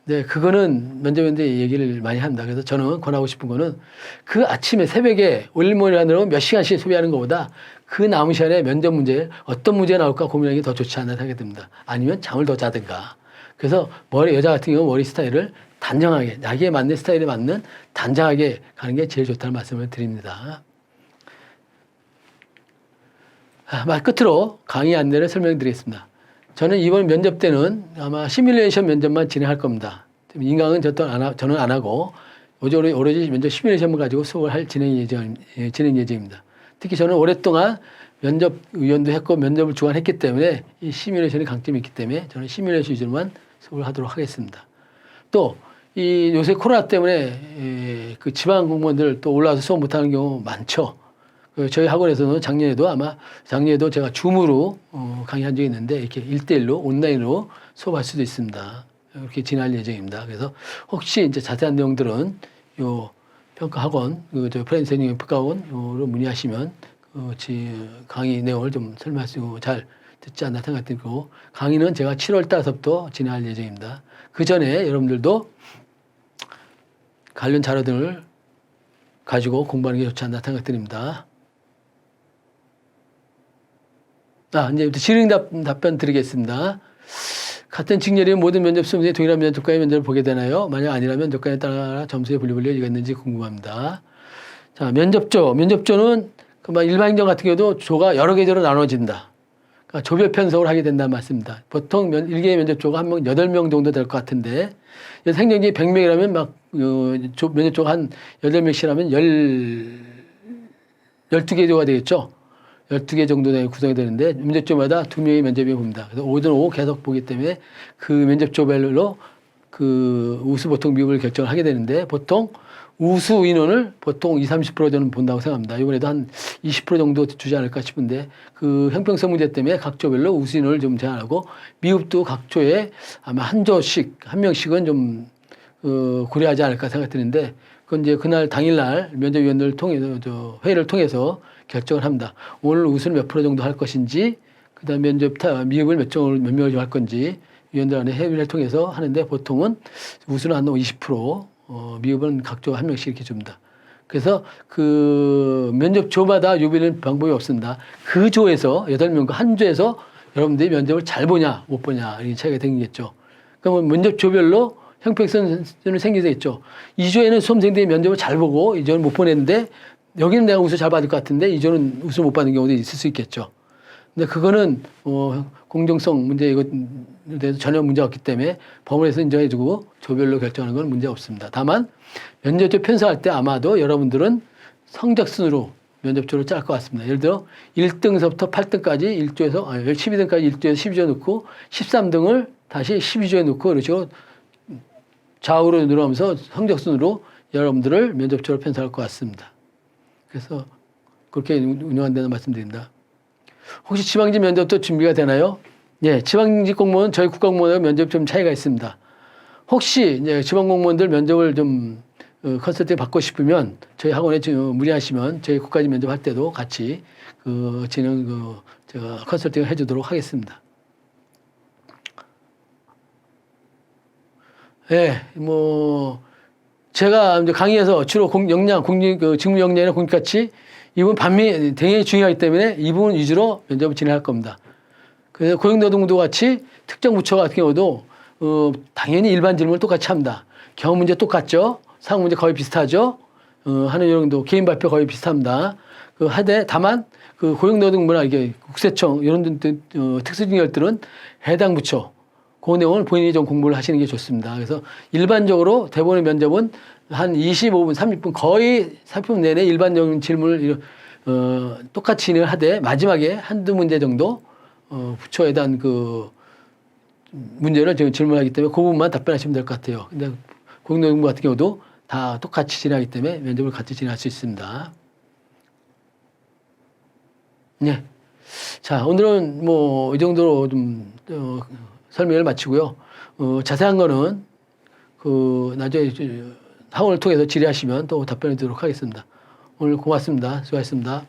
네, 그거는 면접위원들이 얘기를 많이 합니다. 그래서 저는 권하고 싶은 거는 그 아침에 새벽에 올림머리 하느라고 몇 시간씩 소비하는 것보다 그 남은 시간에 면접 문제, 어떤 문제가 나올까 고민하는 게 더 좋지 않나 생각이 듭니다. 아니면 잠을 더 자든가. 그래서 여자 같은 경우 머리 스타일을 단정하게, 자기에 맞는 스타일에 맞는 단정하게 가는 게 제일 좋다는 말씀을 드립니다. 끝으로 강의 안내를 설명드리겠습니다. 저는 이번 면접 때는 아마 시뮬레이션 면접만 진행할 겁니다. 인강은 저는 안 하고 오로지 면접 시뮬레이션만 가지고 수업을 할 진행 예정입니다. 특히 저는 오랫동안 면접위원도 했고 면접을 주관했기 때문에 이 시뮬레이션의 강점이 있기 때문에 저는 시뮬레이션 위주로만 수업을 하도록 하겠습니다. 또 요새 코로나 때문에 그 지방 공무원들 또 올라와서 수업 못하는 경우 많죠. 저희 학원에서는 작년에도 제가 줌으로 강의한 적이 있는데 이렇게 1대1로 온라인으로 수업할 수도 있습니다. 이렇게 진행할 예정입니다. 그래서 혹시 이제 자세한 내용들은 요 평가 학원, 저 프랜세닝 평가학원으로 문의하시면 강의 내용을 좀 설명할 수 있고 잘 듣지 않나 생각되고, 강의는 제가 7월 달서부터 진행할 예정입니다. 그 전에 여러분들도 관련 자료들을 가지고 공부하는 게 좋지 않나 생각드립니다. 이제 질의 답변 드리겠습니다. 같은 직렬의 모든 면접 수험생이 동일한 면접관의 면접을 보게 되나요? 만약 아니라면 면접관에 따라 점수의 분류가 있는지 궁금합니다. 자, 면접조는 일반인정 같은 경우도 조가 여러 계조로 나눠진다. 그러니까 조별 편성을 하게 된다는 말씀입니다. 보통 1개의 면접조가 8명 정도 될 것 같은데, 생정지 100명이라면 면접조가 한 8명씩이라면 12개조가 되겠죠. 12개 정도 구성이 되는데, 면접조마다 2명의 면접이 봅니다. 그래서 5든 5 계속 보기 때문에 그 면접조별로 우수 보통 미흡을 결정을 하게 되는데, 보통 우수 인원을 보통 20, 30% 저는 본다고 생각합니다. 이번에도 한 20% 정도 주지 않을까 싶은데, 그 형평성 문제 때문에 각 조별로 우수 인원을 좀 제한하고, 미흡도 각 조에 아마 한 명씩은 좀 고려하지 않을까 생각되는데, 그건 이제 그날 당일날 면접위원들을 통해서 회의를 통해서 결정을 합니다. 오늘 우수는 몇 프로 정도 할 것인지, 그다음 미흡을 몇 명을 할 건지 위원들 안에 회의를 통해서 하는데, 보통은 우수는 한 20%, 미흡은 각조 한 명씩 이렇게 줍니다. 그래서 그 면접조마다 유비는 방법이 없습니다. 그 조에서 8명과 한 조에서 여러분들이 면접을 잘 보냐 못 보냐 이런 차이가 생기겠죠. 그러면 면접조별로 형평성은 생기게 있죠. 이 조에는 수험생들이 면접을 잘 보고 이 조는 못 보냈는데, 여기는 내가 우수 잘 받을 것 같은데 이 조는 우수 못 받는 경우도 있을 수 있겠죠. 근데 그거는 공정성 문제에 대해서 전혀 문제가 없기 때문에 법원에서 인정해주고 조별로 결정하는 건 문제 없습니다. 다만 면접조 편성할 때 아마도 여러분들은 성적 순으로 면접조를 짤 것 같습니다. 예를 들어 1등서부터 8등까지 12등까지 1조에서 12조 넣고 13등을 다시 12조에 넣고 이런 식으로 좌우로 늘어가면서 성적 순으로 여러분들을 면접조로 편성할 것 같습니다. 그래서 그렇게 운영한다는 말씀드립니다. 혹시 지방직 면접도 준비가 되나요? 예, 지방직 공무원 저희 국가공무원하고 면접 좀 차이가 있습니다. 혹시 이제 지방공무원들 면접을 좀 컨설팅 받고 싶으면 저희 학원에 문의하시면 저희 국가직 면접할 때도 같이 제가 컨설팅을 해주도록 하겠습니다. 예, 제가 이제 강의에서 주로 직무 역량이나 공익가치 이 부분 반미 굉장히 중요하기 때문에 이 부분 위주로 면접을 진행할 겁니다. 그래서 고용노동부 같이 특정 부처 같은 경우도 당연히 일반 질문을 똑같이 합니다. 경험 문제 똑같죠. 상호 문제 거의 비슷하죠. 하는 내용도 개인 발표 거의 비슷합니다. 하되 다만 고용노동부나 이게 국세청 이런 특수직렬들은 해당 부처 그 내용을 본인이 좀 공부를 하시는 게 좋습니다. 그래서 일반적으로 대부분의 면접은 한 25분, 30분 거의 30분 내내 일반적인 질문을 똑같이 진행을 하되 마지막에 한두 문제 정도 부처에 대한 문제를 질문하기 때문에 그 부분만 답변하시면 될 것 같아요. 근데 고용노동부 같은 경우도 다 똑같이 진행하기 때문에 면접을 같이 진행할 수 있습니다. 네. 자, 오늘은 이 정도로 좀 설명을 마치고요. 자세한 거는 나중에 학원을 통해서 질의하시면 또 답변을 드리도록 하겠습니다. 오늘 고맙습니다. 수고하셨습니다.